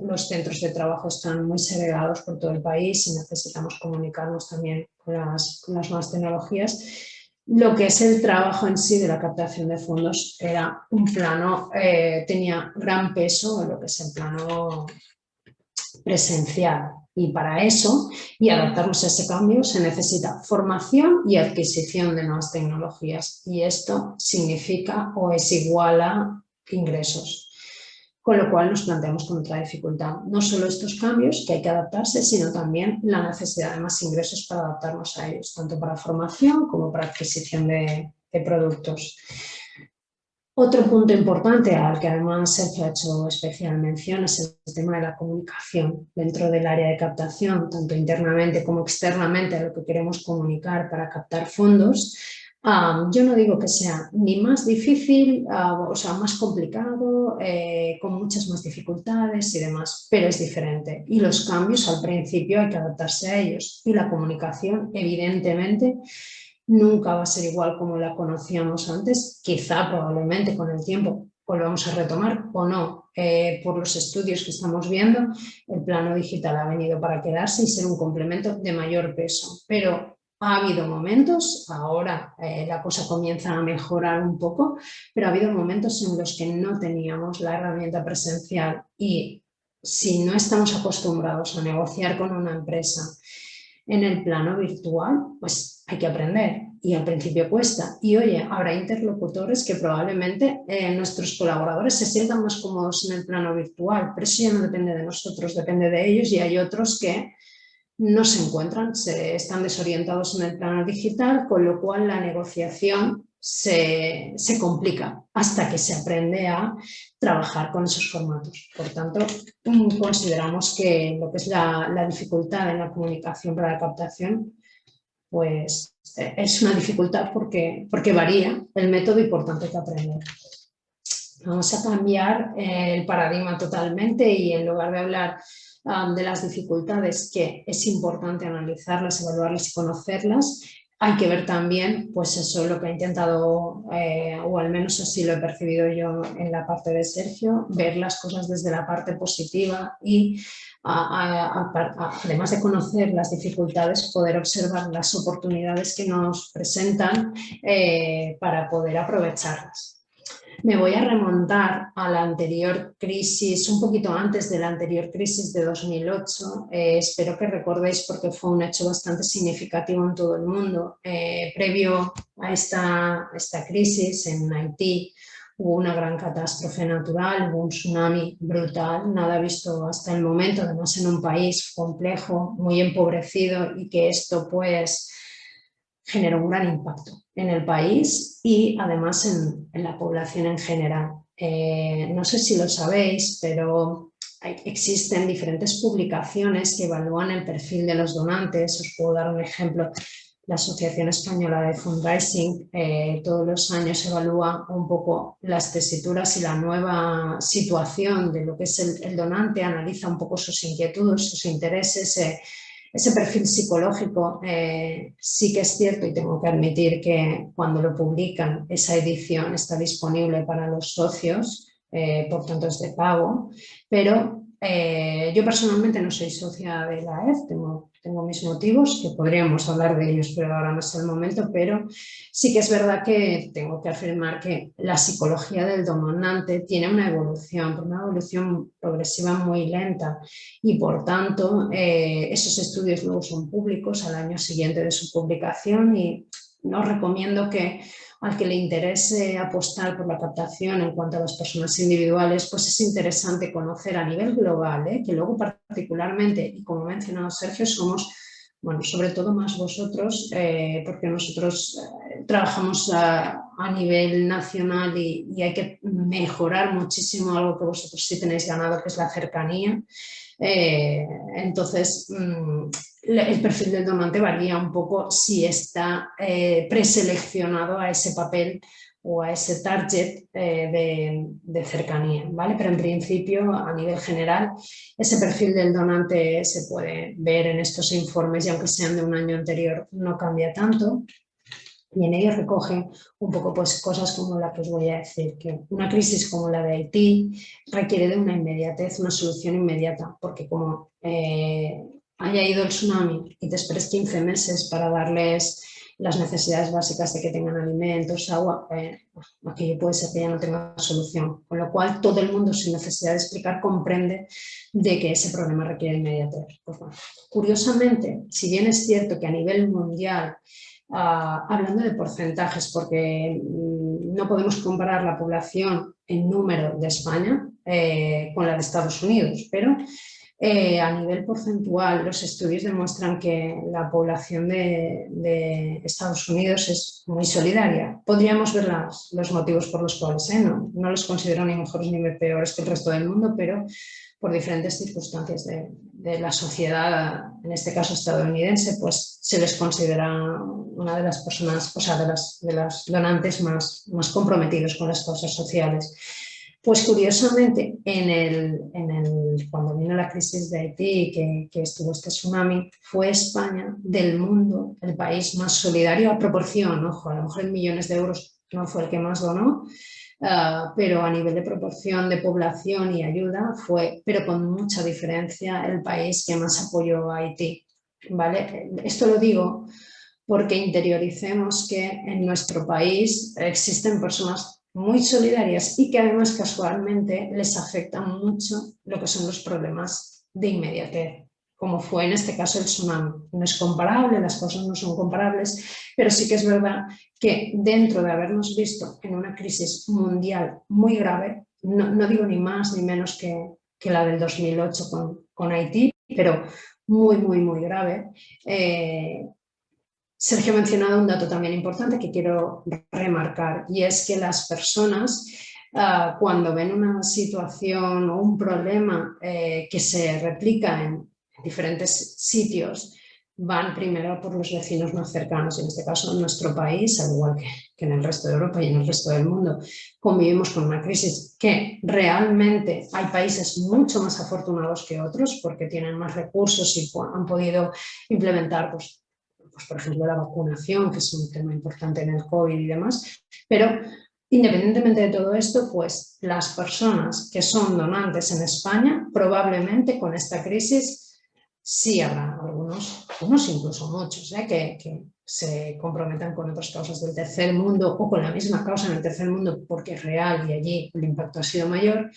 los centros de trabajo están muy segregados por todo el país y necesitamos comunicarnos también con las nuevas tecnologías. Lo que es el trabajo en sí de la captación de fondos era un plano, tenía gran peso en lo que es el plano presencial. Y para eso, y adaptarnos a ese cambio, se necesita formación y adquisición de nuevas tecnologías. Y esto significa o es igual a ingresos. Con lo cual nos planteamos con otra dificultad. No solo estos cambios que hay que adaptarse, sino también la necesidad de más ingresos para adaptarnos a ellos, tanto para formación como para adquisición de productos. Otro punto importante al que además Sergio ha hecho especial mención es el tema de la comunicación dentro del área de captación, tanto internamente como externamente, a lo que queremos comunicar para captar fondos. Yo no digo que sea ni más difícil, o sea, más complicado, con muchas más dificultades y demás, pero es diferente. Y los cambios al principio hay que adaptarse a ellos. Y la comunicación, evidentemente, nunca va a ser igual como la conocíamos antes, quizá probablemente con el tiempo volvamos a retomar o no. Por los estudios que estamos viendo, el plano digital ha venido para quedarse y ser un complemento de mayor peso, pero ha habido momentos, ahora la cosa comienza a mejorar un poco, pero ha habido momentos en los que no teníamos la herramienta presencial y si no estamos acostumbrados a negociar con una empresa en el plano virtual, pues hay que aprender y al principio cuesta. Y oye, habrá interlocutores que probablemente nuestros colaboradores se sientan más cómodos en el plano virtual, pero eso ya no depende de nosotros, depende de ellos y hay otros que no se encuentran, están desorientados en el plano digital, con lo cual la negociación se complica hasta que se aprende a trabajar con esos formatos. Por tanto, consideramos que lo que es la dificultad en la comunicación para la captación, pues es una dificultad porque varía el método y por tanto hay que aprender. Vamos a cambiar el paradigma totalmente y en lugar de hablar de las dificultades, que es importante analizarlas, evaluarlas y conocerlas, hay que ver también, pues eso es lo que he intentado, o al menos así lo he percibido yo en la parte de Sergio, ver las cosas desde la parte positiva y además de conocer las dificultades, poder observar las oportunidades que nos presentan para poder aprovecharlas. Me voy a remontar a la anterior crisis, un poquito antes de la anterior crisis de 2008. Espero que recordéis porque fue un hecho bastante significativo en todo el mundo. Previo a esta crisis en Haití hubo una gran catástrofe natural, hubo un tsunami brutal, nada visto hasta el momento, además en un país complejo, muy empobrecido y que esto pues generó un gran impacto en el país y además en la población en general. No sé si lo sabéis, pero existen diferentes publicaciones que evalúan el perfil de los donantes. Os puedo dar un ejemplo. La Asociación Española de Fundraising todos los años evalúa un poco las tesituras y la nueva situación de lo que es el donante, analiza un poco sus inquietudes, sus intereses, ese perfil psicológico. Sí que es cierto y tengo que admitir que cuando lo publican esa edición está disponible para los socios, por tanto es de pago, pero yo personalmente no soy socia de la AEF, tengo mis motivos, que podríamos hablar de ellos, pero ahora no es el momento, pero sí que es verdad que tengo que afirmar que la psicología del donante tiene una evolución progresiva muy lenta y por tanto esos estudios luego son públicos al año siguiente de su publicación y os recomiendo que al que le interese apostar por la captación en cuanto a las personas individuales, pues es interesante conocer a nivel global, que luego particularmente, y como ha mencionado Sergio, somos, bueno, sobre todo más vosotros, porque nosotros trabajamos a nivel nacional y hay que mejorar muchísimo algo que vosotros sí tenéis ganado, que es la cercanía. Entonces, el perfil del donante varía un poco si está preseleccionado a ese papel o a ese target de cercanía, ¿vale? Pero en principio, a nivel general, ese perfil del donante se puede ver en estos informes y aunque sean de un año anterior, no cambia tanto. Y en ellos recoge un poco pues, cosas como la que os voy a decir, que una crisis como la de Haití requiere de una inmediatez, una solución inmediata, porque como haya ido el tsunami y te esperes 15 meses para darles las necesidades básicas de que tengan alimentos, agua, aquello puede ser que ya no tenga solución. Con lo cual todo el mundo, sin necesidad de explicar, comprende de que ese problema requiere inmediatez. Pues, bueno, curiosamente, si bien es cierto que a nivel mundial, hablando de porcentajes, porque no podemos comparar la población en número de España con la de Estados Unidos, pero a nivel porcentual los estudios demuestran que la población de Estados Unidos es muy solidaria. Podríamos ver los motivos por los cuales, no los considero ni mejores ni peores que el resto del mundo, pero por diferentes circunstancias de la sociedad, en este caso estadounidense, pues se les considera una de las personas, o sea, de las donantes más comprometidos con las causas sociales. Pues curiosamente, cuando vino la crisis de Haití, que estuvo este tsunami, fue España del mundo el país más solidario a proporción, ojo, a lo mejor en millones de euros no fue el que más donó, pero a nivel de proporción de población y ayuda fue, pero con mucha diferencia, el país que más apoyó a Haití, ¿vale? Esto lo digo porque interioricemos que en nuestro país existen personas muy solidarias y que además casualmente les afectan mucho lo que son los problemas de inmediatez, como fue en este caso el tsunami. No es comparable, las cosas no son comparables, pero sí que es verdad que dentro de habernos visto en una crisis mundial muy grave, no digo ni más ni menos que la del 2008 con Haití, pero muy grave, Sergio ha mencionado un dato también importante que quiero remarcar y es que las personas cuando ven una situación o un problema que se replica en diferentes sitios van primero por los vecinos más cercanos y en este caso en nuestro país, al igual que en el resto de Europa y en el resto del mundo, convivimos con una crisis que realmente hay países mucho más afortunados que otros porque tienen más recursos y han podido implementar pues, por ejemplo, la vacunación, que es un tema importante en el COVID y demás, pero independientemente de todo esto, pues las personas que son donantes en España, probablemente con esta crisis sí habrá algunos incluso muchos, que se comprometan con otras causas del tercer mundo o con la misma causa en el tercer mundo porque es real y allí el impacto ha sido mayor,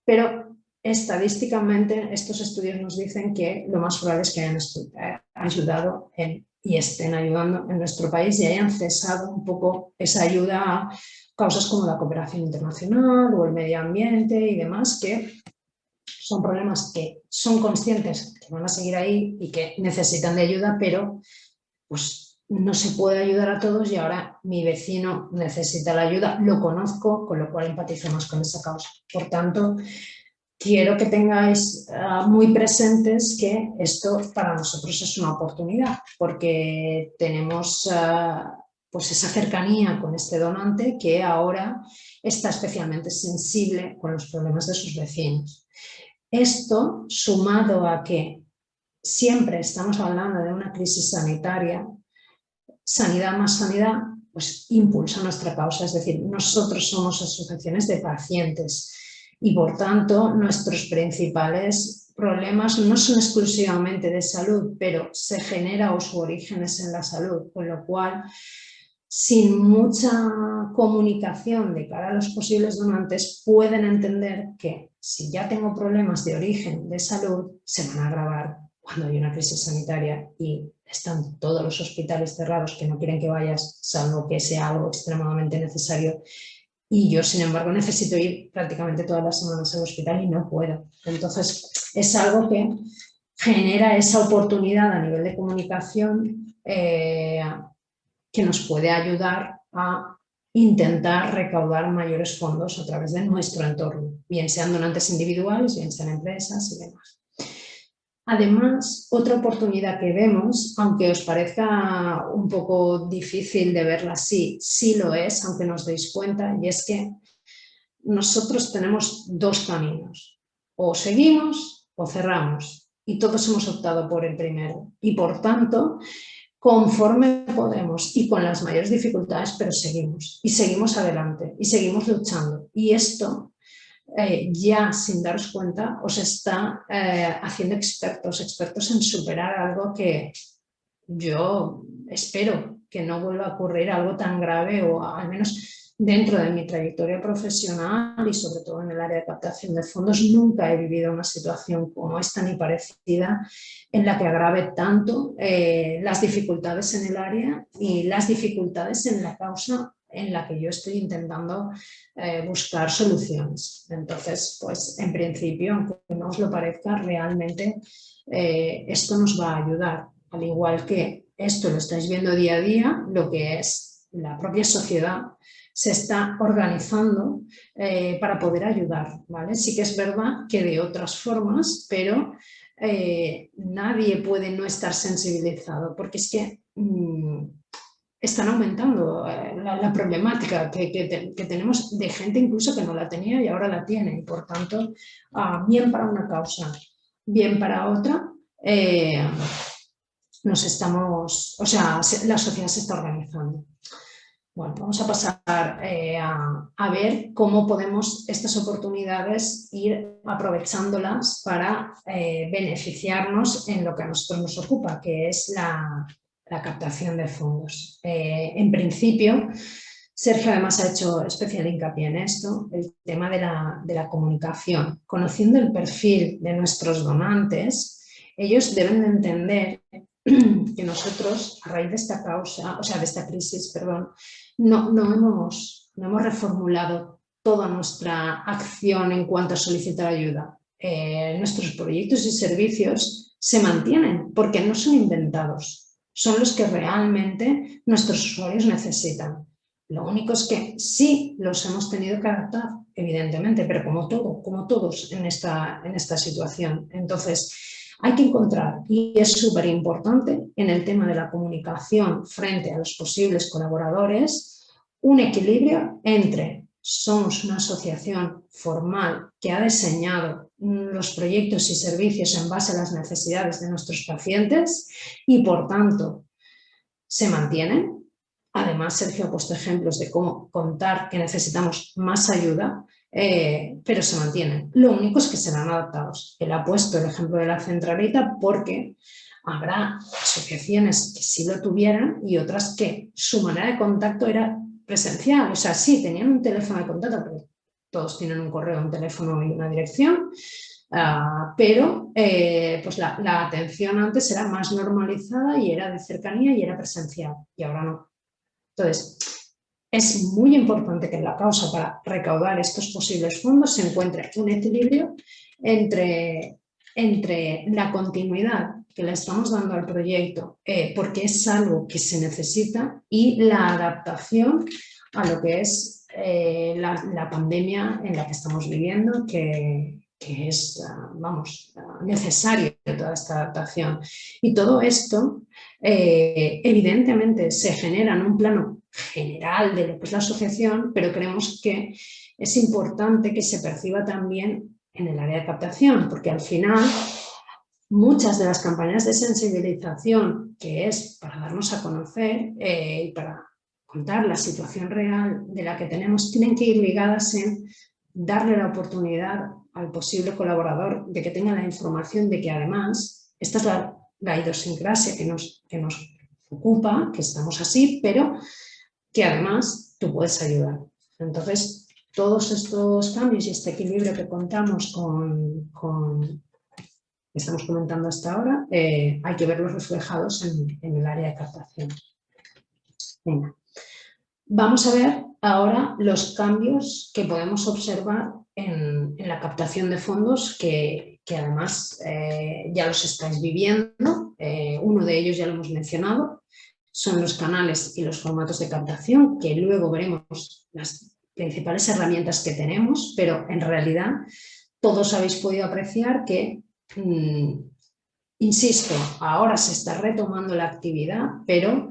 pero estadísticamente estos estudios nos dicen que lo más probable es que hayan ayudado y estén ayudando en nuestro país y hayan cesado un poco esa ayuda a causas como la cooperación internacional o el medio ambiente y demás, que son problemas que son conscientes que van a seguir ahí y que necesitan de ayuda, pero pues no se puede ayudar a todos y ahora mi vecino necesita la ayuda, lo conozco, con lo cual empatizo más con esa causa. Por tanto, quiero que tengáis muy presentes que esto para nosotros es una oportunidad, porque tenemos pues esa cercanía con este donante que ahora está especialmente sensible con los problemas de sus vecinos. Esto, sumado a que siempre estamos hablando de una crisis sanitaria, sanidad más sanidad, pues impulsa nuestra causa, es decir, nosotros somos asociaciones de pacientes y por tanto nuestros principales problemas no son exclusivamente de salud, pero se genera o su origen es en la salud, con lo cual sin mucha comunicación de cara a los posibles donantes pueden entender que si ya tengo problemas de origen de salud se van a agravar cuando hay una crisis sanitaria y están todos los hospitales cerrados que no quieren que vayas, salvo que sea algo extremadamente necesario. Y yo, sin embargo, necesito ir prácticamente todas las semanas al hospital y no puedo. Entonces, es algo que genera esa oportunidad a nivel de comunicación que nos puede ayudar a intentar recaudar mayores fondos a través de nuestro entorno, bien sean donantes individuales, bien sean empresas y demás. Además, otra oportunidad que vemos, aunque os parezca un poco difícil de verla así, sí lo es, aunque no os deis cuenta, y es que nosotros tenemos dos caminos, o seguimos o cerramos, y todos hemos optado por el primero, y por tanto, conforme podemos y con las mayores dificultades, pero seguimos, y seguimos adelante, y seguimos luchando, y esto ya sin daros cuenta os está haciendo expertos en superar algo que yo espero que no vuelva a ocurrir, algo tan grave, o al menos dentro de mi trayectoria profesional y sobre todo en el área de captación de fondos nunca he vivido una situación como esta ni parecida en la que agrave tanto las dificultades en el área y las dificultades en la causa en la que yo estoy intentando buscar soluciones. Entonces, pues en principio, aunque no os lo parezca, realmente esto nos va a ayudar, al igual que esto lo estáis viendo día a día, lo que es la propia sociedad se está organizando para poder ayudar, ¿vale? Sí que es verdad que de otras formas, pero nadie puede no estar sensibilizado, porque es que están aumentando la problemática que tenemos de gente incluso que no la tenía y ahora la tiene. Y por tanto, bien para una causa, bien para otra, la sociedad se está organizando. Bueno, vamos a pasar a ver cómo podemos estas oportunidades ir aprovechándolas para beneficiarnos en lo que a nosotros nos ocupa, que es la captación de fondos. En principio, Sergio además ha hecho especial hincapié en esto, el tema de la comunicación. Conociendo el perfil de nuestros donantes, ellos deben de entender que nosotros, a raíz de esta causa, o sea, de esta crisis, perdón, no hemos reformulado toda nuestra acción en cuanto a solicitar ayuda. Nuestros proyectos y servicios se mantienen porque no son inventados, son los que realmente nuestros usuarios necesitan. Lo único es que sí los hemos tenido que adaptar, evidentemente, pero como todos en esta situación. Entonces, hay que encontrar, y es súper importante en el tema de la comunicación frente a los posibles colaboradores, un equilibrio entre somos una asociación formal que ha diseñado los proyectos y servicios en base a las necesidades de nuestros pacientes y por tanto se mantienen. Además, Sergio ha puesto ejemplos de cómo contar que necesitamos más ayuda, pero se mantienen. Lo único es que serán adaptados. Él ha puesto el ejemplo de la centralita porque habrá asociaciones que sí lo tuvieran y otras que su manera de contacto era presencial. O sea, sí, tenían un teléfono de contacto, pero todos tienen un correo, un teléfono y una dirección. Pero pues la atención antes era más normalizada y era de cercanía y era presencial, y ahora no. Entonces, es muy importante que en la causa para recaudar estos posibles fondos se encuentre un equilibrio entre la continuidad que le estamos dando al proyecto, porque es algo que se necesita, y la adaptación a lo que es la pandemia en la que estamos viviendo, que que es, vamos, necesario toda esta adaptación. Y todo esto, evidentemente, se genera en un plano general de lo que es la asociación, pero creemos que es importante que se perciba también en el área de captación, porque al final muchas de las campañas de sensibilización, que es para darnos a conocer y para contar la situación real de la que tenemos, tienen que ir ligadas en darle la oportunidad al posible colaborador de que tenga la información de que además, esta es la idiosincrasia que nos ocupa, que estamos así, pero que además tú puedes ayudar. Entonces, todos estos cambios y este equilibrio que contamos que estamos comentando hasta ahora, hay que verlos reflejados en el área de captación. Venga. Vamos a ver ahora los cambios que podemos observar en la captación de fondos que además ya los estáis viviendo. Uno de ellos ya lo hemos mencionado, son los canales y los formatos de captación, que luego veremos las principales herramientas que tenemos, pero en realidad todos habéis podido apreciar que, insisto, ahora se está retomando la actividad, pero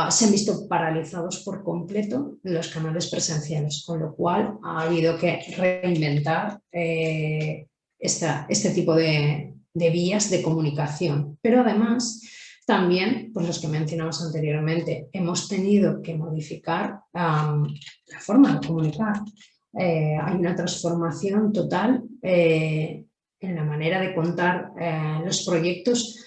se han visto paralizados por completo los canales presenciales, con lo cual ha habido que reinventar este tipo de vías de comunicación. Pero además, también, pues los que mencionamos anteriormente, hemos tenido que modificar la forma de comunicar. Hay una transformación total en la manera de contar los proyectos,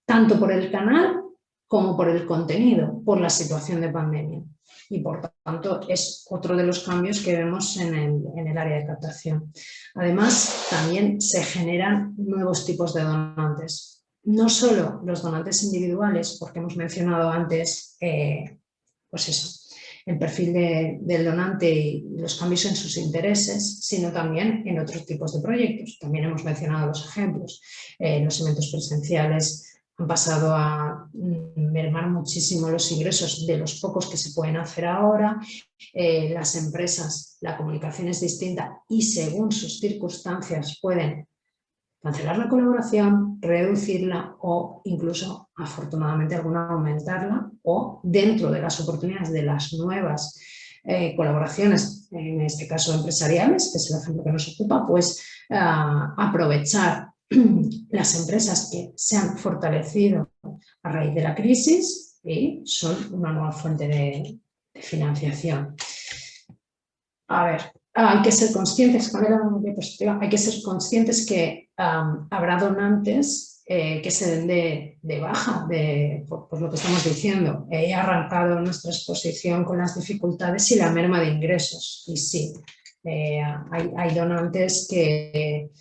tanto por el canal como por el contenido, por la situación de pandemia. Y por tanto es otro de los cambios que vemos en el área de captación. Además, también se generan nuevos tipos de donantes. No solo los donantes individuales, porque hemos mencionado antes, pues eso, el perfil del donante y los cambios en sus intereses, sino también en otros tipos de proyectos. También hemos mencionado los ejemplos, los eventos presenciales han pasado a mermar muchísimo los ingresos de los pocos que se pueden hacer ahora. Las empresas, la comunicación es distinta y según sus circunstancias pueden cancelar la colaboración, reducirla o incluso, afortunadamente, alguna aumentarla, o dentro de las oportunidades de las nuevas colaboraciones, en este caso empresariales, que es el ejemplo que nos ocupa, pues aprovechar las empresas que se han fortalecido a raíz de la crisis y son una nueva fuente de financiación. A ver, hay que ser conscientes, hay que ser conscientes que habrá donantes que se den de baja, por lo que estamos diciendo. He arrancado nuestra exposición con las dificultades y la merma de ingresos. Y sí, hay donantes que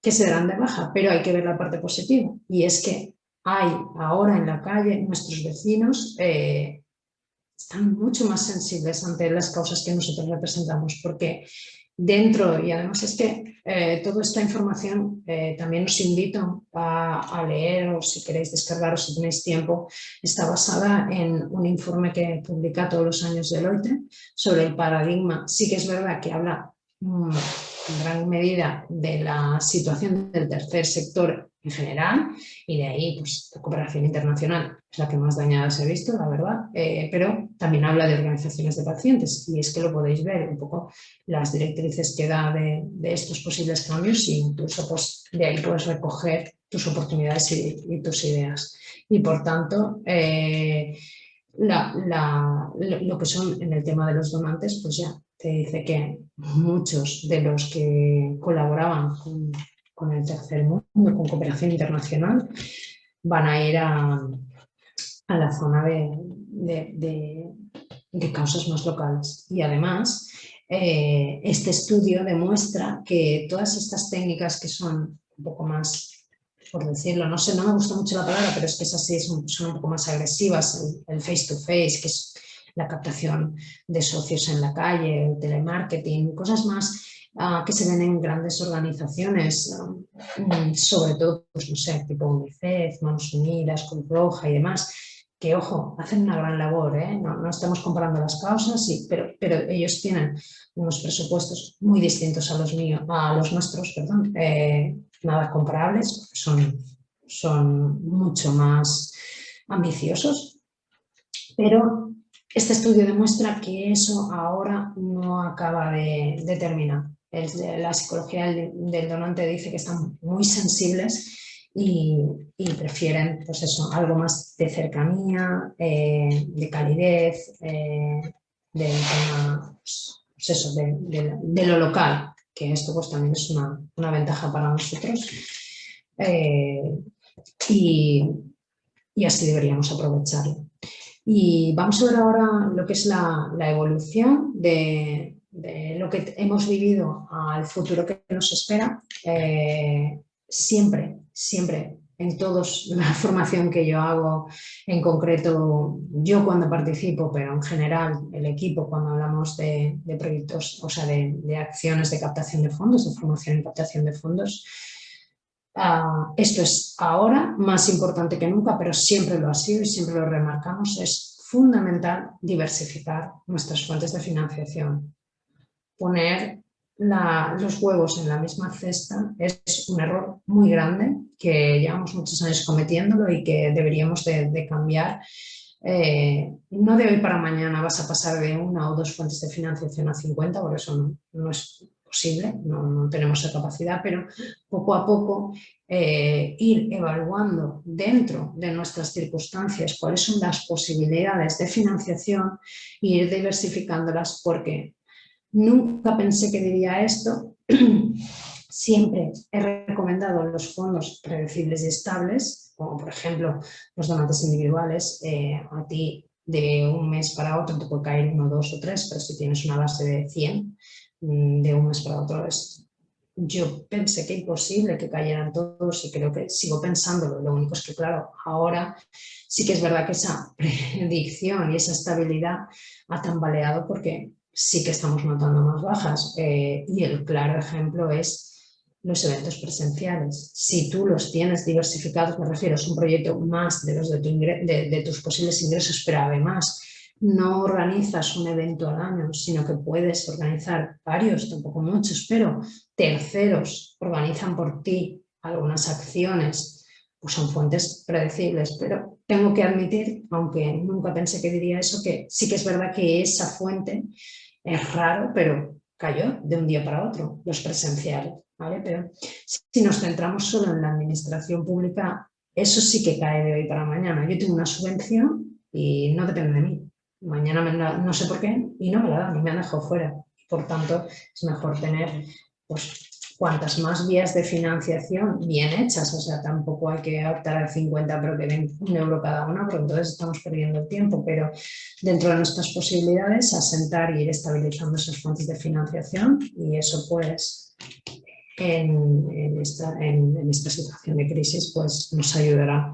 se darán de baja, pero hay que ver la parte positiva. Y es que hay ahora en la calle, nuestros vecinos están mucho más sensibles ante las causas que nosotros representamos, porque dentro, y además es que toda esta información también os invito a leer, o si queréis descargar o si tenéis tiempo, está basada en un informe que publica todos los años Deloitte sobre el paradigma. Sí que es verdad que habla en gran medida de la situación del tercer sector en general, y de ahí pues, la cooperación internacional es la que más dañada se ha visto, la verdad, pero también habla de organizaciones de pacientes, y es que lo podéis ver un poco las directrices que da de estos posibles cambios, e incluso pues, de ahí puedes recoger tus oportunidades y tus ideas. Y por tanto, lo que son en el tema de los donantes, pues ya te dice que muchos de los que colaboraban con el tercer mundo, con cooperación internacional, van a ir a la zona de causas más locales. Y además, este estudio demuestra que todas estas técnicas que son un poco más, por decirlo, no sé, no me gusta mucho la palabra, pero es que es así, son un poco más agresivas, el face-to-face, que es la captación de socios en la calle, el telemarketing, cosas más que se ven en grandes organizaciones, sobre todo, pues no sé, tipo UNICEF, Manos Unidas, Cruz Roja y demás, que, ojo, hacen una gran labor, ¿eh? No estamos comparando las causas, sí, pero ellos tienen unos presupuestos muy distintos a los nuestros, perdón, nada comparables, son mucho más ambiciosos, pero este estudio demuestra que eso ahora no acaba de terminar. La psicología del donante dice que están muy sensibles y prefieren, pues eso, algo más de cercanía, de calidez, del tema, pues eso, de lo local, que esto pues también es una ventaja para nosotros, y así deberíamos aprovecharlo. Y vamos a ver ahora lo que es la evolución de lo que hemos vivido al futuro que nos espera. Siempre en toda la formación que yo hago, en concreto yo cuando participo, pero en general el equipo cuando hablamos de proyectos, o sea, de acciones de captación de fondos, de formación y captación de fondos, esto es ahora más importante que nunca, pero siempre lo ha sido y siempre lo remarcamos, es fundamental diversificar nuestras fuentes de financiación. Poner los huevos en la misma cesta es un error muy grande que llevamos muchos años cometiéndolo y que deberíamos de cambiar. No de hoy para mañana vas a pasar de 1 o 2 fuentes de financiación a 50, por eso no es posible, no tenemos esa capacidad, pero poco a poco ir evaluando dentro de nuestras circunstancias cuáles son las posibilidades de financiación e ir diversificándolas, porque nunca pensé que diría esto. Siempre he recomendado los fondos predecibles y estables, como por ejemplo los donantes individuales. A ti de un mes para otro te puede caer 1, 2 o 3, pero si tienes una base de 100, de un mes para otro yo pensé que imposible que cayeran todos y creo que sigo pensándolo. Lo único es que, claro, ahora sí que es verdad que esa predicción y esa estabilidad ha tambaleado porque sí que estamos notando más bajas, y el claro ejemplo es los eventos presenciales. Si tú los tienes diversificados, me refiero, es un proyecto más de los de tus posibles ingresos, pero además no organizas un evento al año, sino que puedes organizar varios, tampoco muchos, pero terceros organizan por ti algunas acciones, pues son fuentes predecibles. Pero tengo que admitir, aunque nunca pensé que diría eso, que sí que es verdad que esa fuente es raro, pero cayó de un día para otro, los presenciales, ¿vale? Pero si nos centramos solo en la administración pública, eso sí que cae de hoy para mañana. Yo tengo una subvención y no depende de mí. Mañana no sé por qué y no me la dan y me han dejado fuera. Por tanto, es mejor tener pues cuantas más vías de financiación bien hechas, o sea, tampoco hay que optar al 50 pero que den 1 euro cada una, porque entonces estamos perdiendo el tiempo, pero dentro de nuestras posibilidades asentar y ir estabilizando esas fuentes de financiación, y eso pues en esta situación de crisis pues nos ayudará.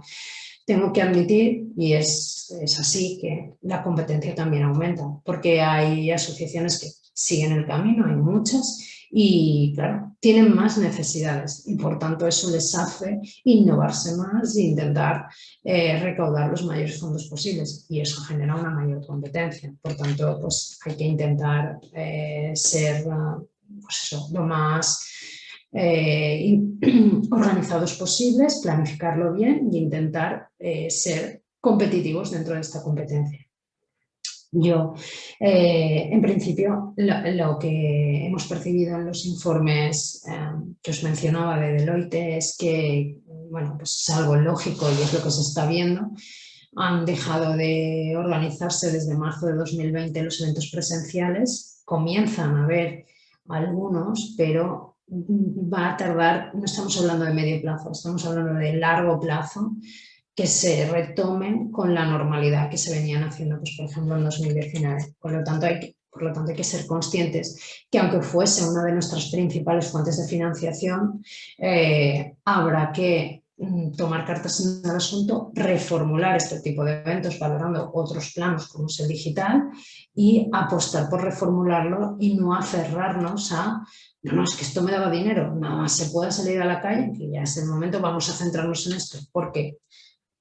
Tengo que admitir, y es así, que la competencia también aumenta, porque hay asociaciones que siguen el camino, hay muchas, y claro, tienen más necesidades y por tanto eso les hace innovarse más e intentar recaudar los mayores fondos posibles, y eso genera una mayor competencia. Por tanto, pues hay que intentar ser pues eso, lo más organizados posibles, planificarlo bien e intentar ser competitivos dentro de esta competencia. Yo, en principio, lo que hemos percibido en los informes que os mencionaba de Deloitte es que, bueno, pues es algo lógico y es lo que se está viendo. Han dejado de organizarse desde marzo de 2020 los eventos presenciales, comienzan a haber algunos, pero va a tardar, no estamos hablando de medio plazo, estamos hablando de largo plazo, que se retomen con la normalidad que se venían haciendo, pues, por ejemplo, en 2019. Por lo tanto, hay que ser conscientes que aunque fuese una de nuestras principales fuentes de financiación, habrá que tomar cartas en el asunto, reformular este tipo de eventos valorando otros planos como es el digital y apostar por reformularlo y no aferrarnos a no, es que esto me daba dinero, nada más se pueda salir a la calle, que ya es el momento, vamos a centrarnos en esto, porque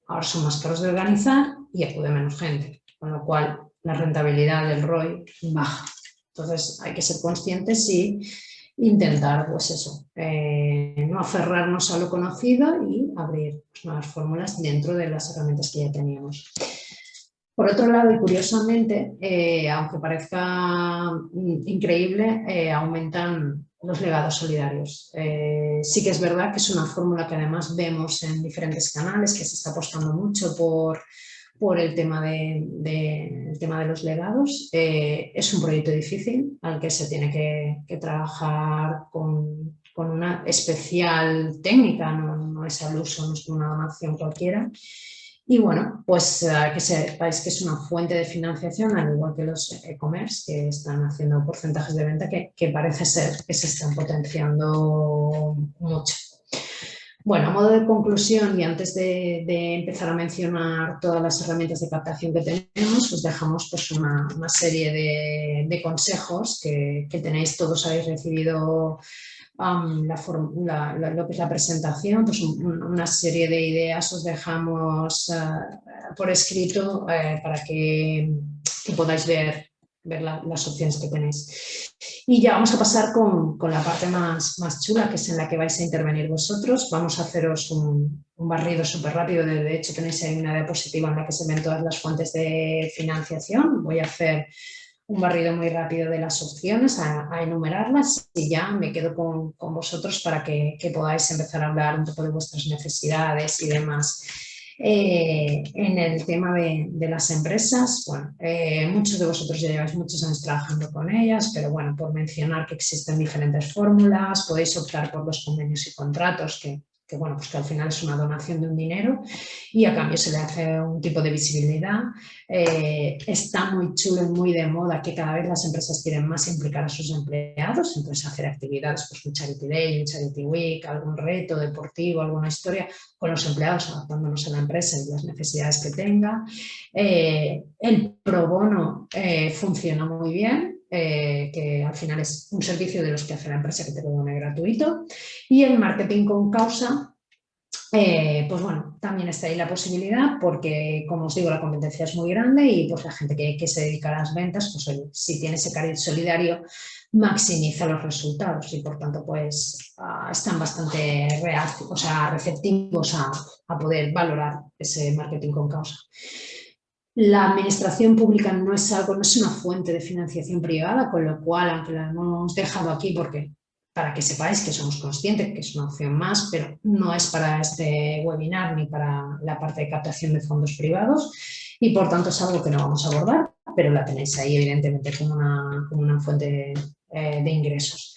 ahora son más caros de organizar y acude menos gente, con lo cual la rentabilidad del ROI baja. Entonces hay que ser conscientes y intentar, pues eso, no aferrarnos a lo conocido y abrir nuevas fórmulas dentro de las herramientas que ya teníamos. Por otro lado, y curiosamente, aunque parezca increíble, aumentan los legados solidarios. Sí que es verdad que es una fórmula que además vemos en diferentes canales, que se está apostando mucho por el tema de los legados. Es un proyecto difícil al que se tiene que trabajar con una especial técnica, no es al uso, no es una donación cualquiera. Y bueno, pues que sepáis que es una fuente de financiación, al igual que los e-commerce, que están haciendo porcentajes de venta que parece ser que se están potenciando mucho. Bueno, a modo de conclusión y antes de empezar a mencionar todas las herramientas de captación que tenemos, os dejamos pues una serie de consejos que tenéis, todos habéis recibido lo que es la presentación, pues una serie de ideas os dejamos por escrito para que podáis ver las opciones que tenéis. Y ya vamos a pasar con la parte más chula, que es en la que vais a intervenir vosotros. Vamos a haceros un barrido súper rápido. De hecho, tenéis ahí una diapositiva en la que se ven todas las fuentes de financiación. Voy a hacer un barrido muy rápido de las opciones, a enumerarlas, y ya me quedo con vosotros para que podáis empezar a hablar un poco de vuestras necesidades y demás. En el tema de las empresas, bueno, muchos de vosotros ya lleváis muchos años trabajando con ellas, pero bueno, por mencionar que existen diferentes fórmulas, podéis optar por los convenios y contratos que bueno, pues que al final es una donación de un dinero y a cambio se le hace un tipo de visibilidad. Está muy chulo y muy de moda que cada vez las empresas quieren más implicar a sus empleados, entonces hacer actividades, pues un Charity Day, un Charity Week, algún reto deportivo, alguna historia con los empleados, adaptándonos a la empresa y las necesidades que tenga. El pro bono funciona muy bien. Que al final es un servicio de los que hace la empresa que te lo done gratuito, y el marketing con causa, pues bueno, también está ahí la posibilidad porque, como os digo, la competencia es muy grande y pues la gente que se dedica a las ventas, pues oye, si tiene ese cariz solidario, maximiza los resultados y por tanto pues están bastante receptivos a poder valorar ese marketing con causa. La administración pública no es una fuente de financiación privada, con lo cual, aunque la hemos dejado aquí para que sepáis que somos conscientes que es una opción más, pero no es para este webinar ni para la parte de captación de fondos privados y por tanto es algo que no vamos a abordar, pero la tenéis ahí evidentemente como una fuente de ingresos.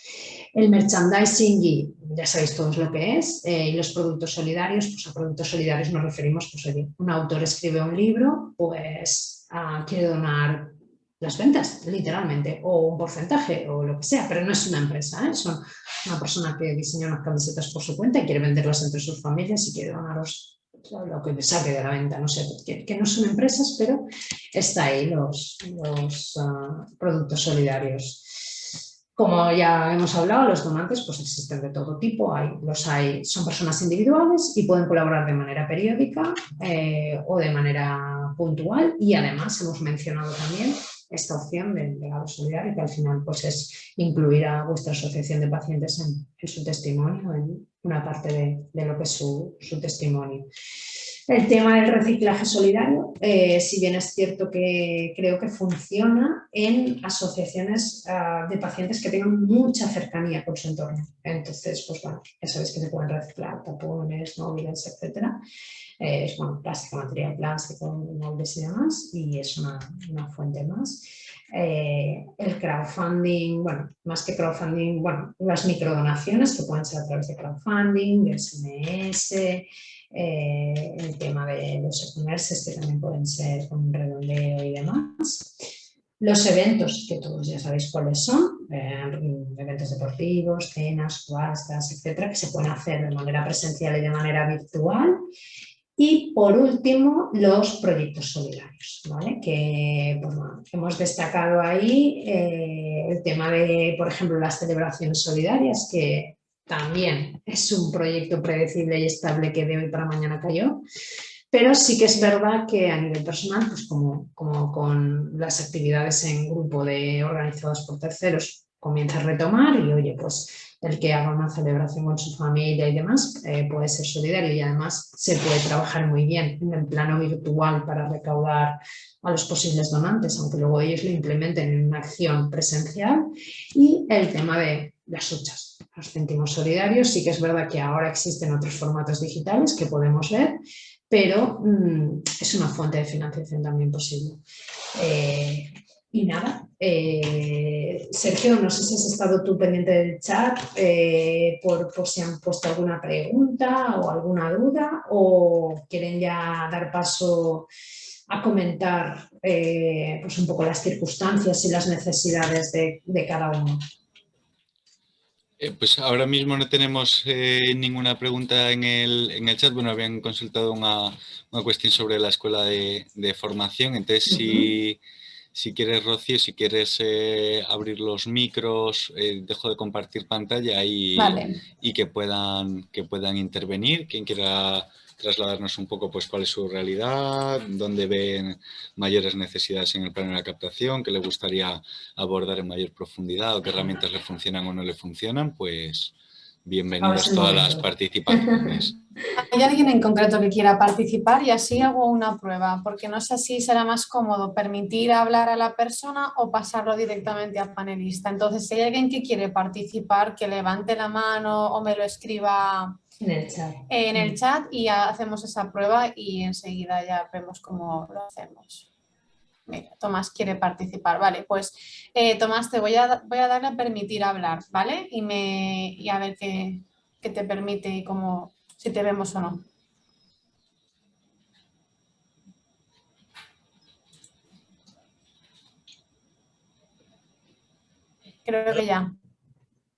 El merchandising, y ya sabéis todos lo que es, y los productos solidarios, pues a productos solidarios nos referimos, pues oye, un autor escribe un libro, pues quiere donar las ventas, literalmente, o un porcentaje, o lo que sea, pero no es una empresa, es una persona que diseña unas camisetas por su cuenta y quiere venderlas entre sus familias y quiere donaros lo que saque de la venta, no sé, que no son empresas, pero está ahí los productos solidarios. Como ya hemos hablado, los donantes pues existen de todo tipo, son personas individuales y pueden colaborar de manera periódica o de manera puntual, y además hemos mencionado también esta opción del legado solidario, que al final pues es incluir a vuestra asociación de pacientes en su testimonio, en una parte de lo que es su testimonio. El tema del reciclaje solidario, si bien es cierto que creo que funciona en asociaciones de pacientes que tengan mucha cercanía con su entorno. Entonces, pues bueno, ya sabéis que se pueden reciclar tapones, móviles, etcétera. Es bueno, plástico, material plástico, moldes y demás, y es una fuente más. El crowdfunding, bueno, más que crowdfunding, bueno, las microdonaciones que pueden ser a través de crowdfunding, de SMS, el tema de los e-commerces que también pueden ser con un redondeo y demás. Los eventos, que todos ya sabéis cuáles son, eventos deportivos, cenas, subastas, etcétera, que se pueden hacer de manera presencial y de manera virtual. Y por último, los proyectos solidarios, ¿vale? Que pues, bueno, hemos destacado ahí el tema de, por ejemplo, las celebraciones solidarias, que también es un proyecto predecible y estable que de hoy para mañana cayó. Pero sí que es verdad que a nivel personal, pues como con las actividades en grupo organizadas por terceros, comienza a retomar y oye, pues el que haga una celebración con su familia y demás puede ser solidario y además se puede trabajar muy bien en el plano virtual para recaudar a los posibles donantes, aunque luego ellos lo implementen en una acción presencial. Y el tema de las huchas, los céntimos solidarios, sí que es verdad que ahora existen otros formatos digitales que podemos ver, pero es una fuente de financiación también posible. Y nada, Sergio, no sé si has estado tú pendiente del chat por si han puesto alguna pregunta o alguna duda o quieren ya dar paso a comentar pues un poco las circunstancias y las necesidades de cada uno. Pues ahora mismo no tenemos ninguna pregunta en el chat. Bueno, habían consultado una cuestión sobre la escuela de formación. Entonces, si quieres, Rocío, si quieres abrir los micros, dejo de compartir pantalla Vale. y que puedan intervenir. Quien quiera trasladarnos un poco pues cuál es su realidad, dónde ven mayores necesidades en el plano de la captación, qué le gustaría abordar en mayor profundidad o qué herramientas le funcionan o no le funcionan, pues bienvenidas todas las participaciones. ¿Hay alguien en concreto que quiera participar? Y así hago una prueba, porque no sé si será más cómodo permitir hablar a la persona o pasarlo directamente a panelista. Entonces, si hay alguien que quiere participar, que levante la mano o me lo escriba en el chat y ya hacemos esa prueba y enseguida ya vemos cómo lo hacemos. Mira, Tomás quiere participar. Vale, pues Tomás, te voy a darle a permitir hablar, ¿vale? Y a ver qué te permite y cómo, si te vemos o no. Creo que ya.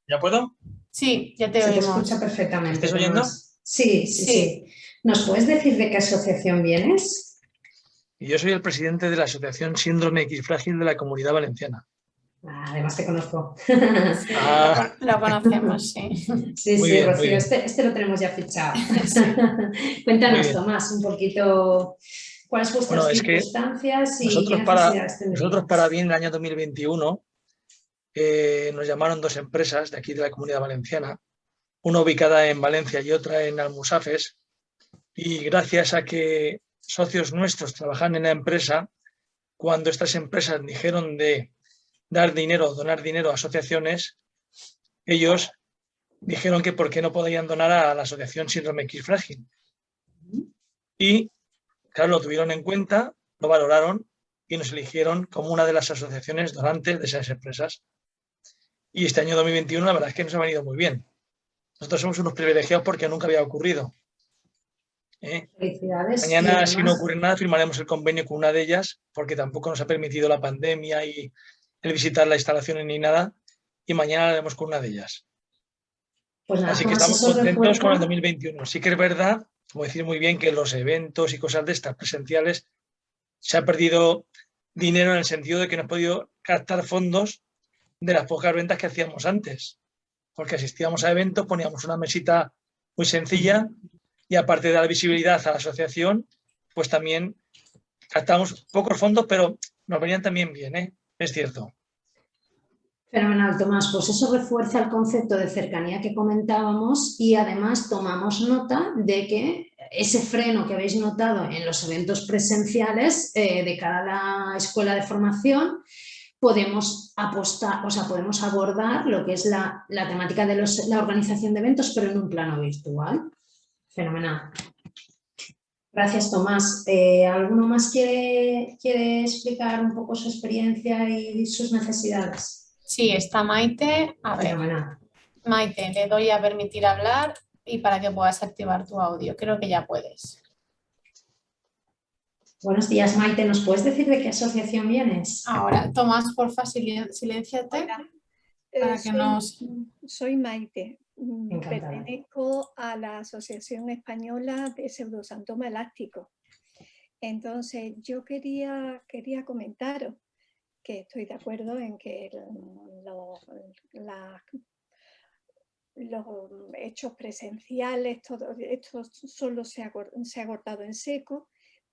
¿Ya puedo? Sí, ya te oímos. Se te escucha perfectamente. ¿Me estás oyendo? Sí. ¿Nos puedes decir de qué asociación vienes? Yo soy el presidente de la Asociación Síndrome X Frágil de la Comunidad Valenciana. Además te conozco. Sí, lo conocemos, sí. Sí, Rocío, este lo tenemos ya fichado. Sí. Cuéntanos, Tomás, un poquito cuáles vuestras circunstancias y qué necesidades tendríais. Nosotros para bien el año 2021 nos llamaron dos empresas de aquí de la Comunidad Valenciana, una ubicada en Valencia y otra en Almusafes, y gracias a que socios nuestros trabajan en la empresa, cuando estas empresas dijeron de donar dinero a asociaciones, ellos dijeron que por qué no podían donar a la Asociación Síndrome X Frágil. Y, claro, lo tuvieron en cuenta, lo valoraron y nos eligieron como una de las asociaciones donantes de esas empresas. Y este año 2021 la verdad es que nos ha venido muy bien. Nosotros somos unos privilegiados porque nunca había ocurrido. Felicidades. Mañana, si no ocurre nada, firmaremos el convenio con una de ellas porque tampoco nos ha permitido la pandemia y el visitar la instalación ni nada. Y mañana lo haremos con una de ellas. Pues nada, así que estamos contentos con el 2021. Sí que es verdad, como decir muy bien, que los eventos y cosas de estas presenciales se ha perdido dinero en el sentido de que no hemos podido captar fondos de las pocas ventas que hacíamos antes. Porque asistíamos a eventos, poníamos una mesita muy sencilla y aparte de dar visibilidad a la asociación, pues también captamos pocos fondos, pero nos venían también bien, es cierto. Fenomenal, Tomás. Pues eso refuerza el concepto de cercanía que comentábamos y además tomamos nota de que ese freno que habéis notado en los eventos presenciales de cara a la escuela de formación, podemos apostar, o sea, podemos abordar lo que es la temática de la organización de eventos, pero en un plano virtual. Fenomenal. Gracias, Tomás. ¿Alguno más quiere explicar un poco su experiencia y sus necesidades? Sí, está Maite. A ver, Maite, le doy a permitir hablar y para que puedas activar tu audio. Creo que ya puedes. Buenos días, Maite. ¿Nos puedes decir de qué asociación vienes? Ahora, Tomás, porfa, silénciate. Soy Maite. Pertenezco a la Asociación Española de Pseudosantoma Elástico. Entonces, yo quería comentaros que estoy de acuerdo en que los hechos presenciales, todo esto solo se ha cortado en seco,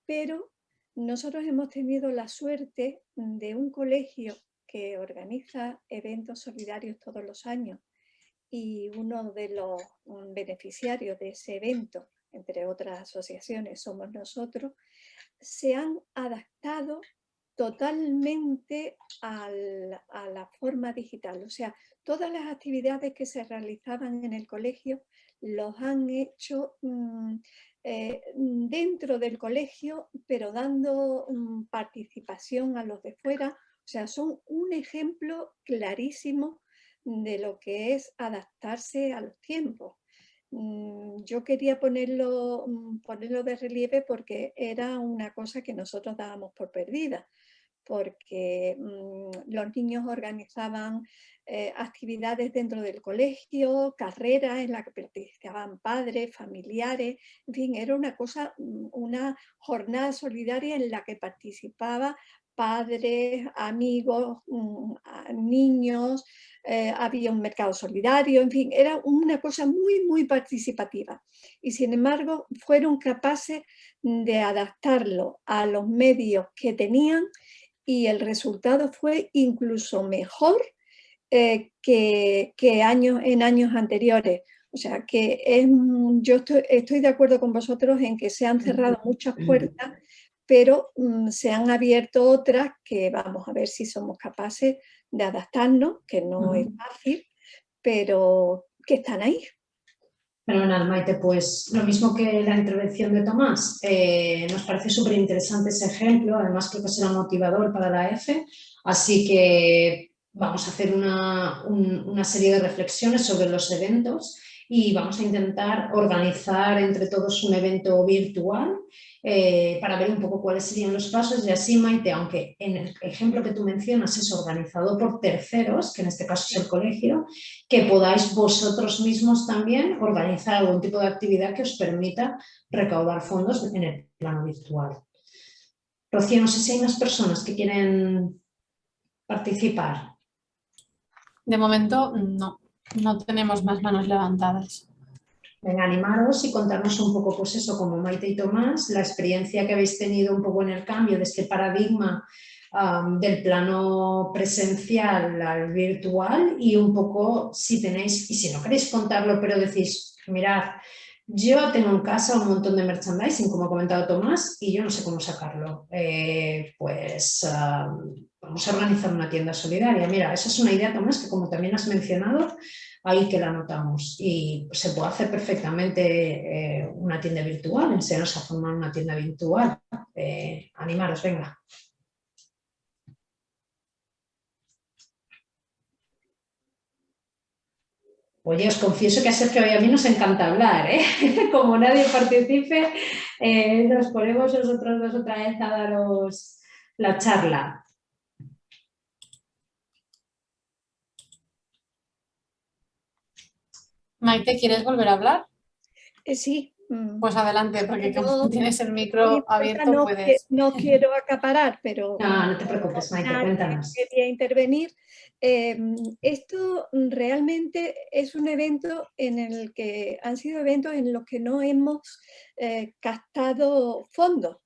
pero nosotros hemos tenido la suerte de un colegio que organiza eventos solidarios todos los años, y uno de los beneficiarios de ese evento, entre otras asociaciones, somos nosotros. Se han adaptado totalmente a la forma digital. O sea, todas las actividades que se realizaban en el colegio los han hecho dentro del colegio, pero dando participación a los de fuera. O sea, son un ejemplo clarísimo de lo que es adaptarse a los tiempos. Yo quería ponerlo de relieve porque era una cosa que nosotros dábamos por perdida, porque los niños organizaban actividades dentro del colegio, carreras en las que participaban padres, familiares, en fin, era una cosa, una jornada solidaria en la que participaba padres, amigos, niños, había un mercado solidario, en fin, era una cosa muy, muy participativa. Y sin embargo, fueron capaces de adaptarlo a los medios que tenían, y el resultado fue incluso mejor que en años anteriores. O sea, que yo estoy de acuerdo con vosotros en que se han cerrado muchas puertas, pero se han abierto otras que vamos a ver si somos capaces de adaptarnos, que no es fácil, pero que están ahí. Fenomenal, Maite. Pues lo mismo que la intervención de Tomás, nos parece súper interesante ese ejemplo, además creo que será motivador para la EFE, así que vamos a hacer una serie de reflexiones sobre los eventos y vamos a intentar organizar entre todos un evento virtual para ver un poco cuáles serían los pasos, y así, Maite, aunque en el ejemplo que tú mencionas es organizado por terceros, que en este caso es el colegio, que podáis vosotros mismos también organizar algún tipo de actividad que os permita recaudar fondos en el plano virtual. Rocío, no sé si hay más personas que quieren participar. De momento no tenemos más manos levantadas. Venga, animaros y contarnos un poco, pues eso, como Maite y Tomás, la experiencia que habéis tenido un poco en el cambio de este paradigma del plano presencial al virtual, y un poco si tenéis, y si no queréis contarlo, pero decís, mirad, yo tengo en casa un montón de merchandising, como ha comentado Tomás, y yo no sé cómo sacarlo. Vamos a organizar una tienda solidaria. Mira, esa es una idea, Tomás, que como también has mencionado, ahí que la anotamos, y se puede hacer perfectamente una tienda virtual, enseñaros a formar una tienda virtual. Animaros, venga. Oye, os confieso que a Sergio y a mí nos encanta hablar, ¿eh? Como nadie participe, nos ponemos nosotros dos otra vez a daros la charla. Maite, ¿quieres volver a hablar? Sí. Pues adelante, porque como tienes el micro abierto puedes... No quiero acaparar, pero... No te preocupes, Maite, cuéntanos. Quería intervenir. Esto realmente es un evento en el que han sido eventos en los que no hemos captado fondos,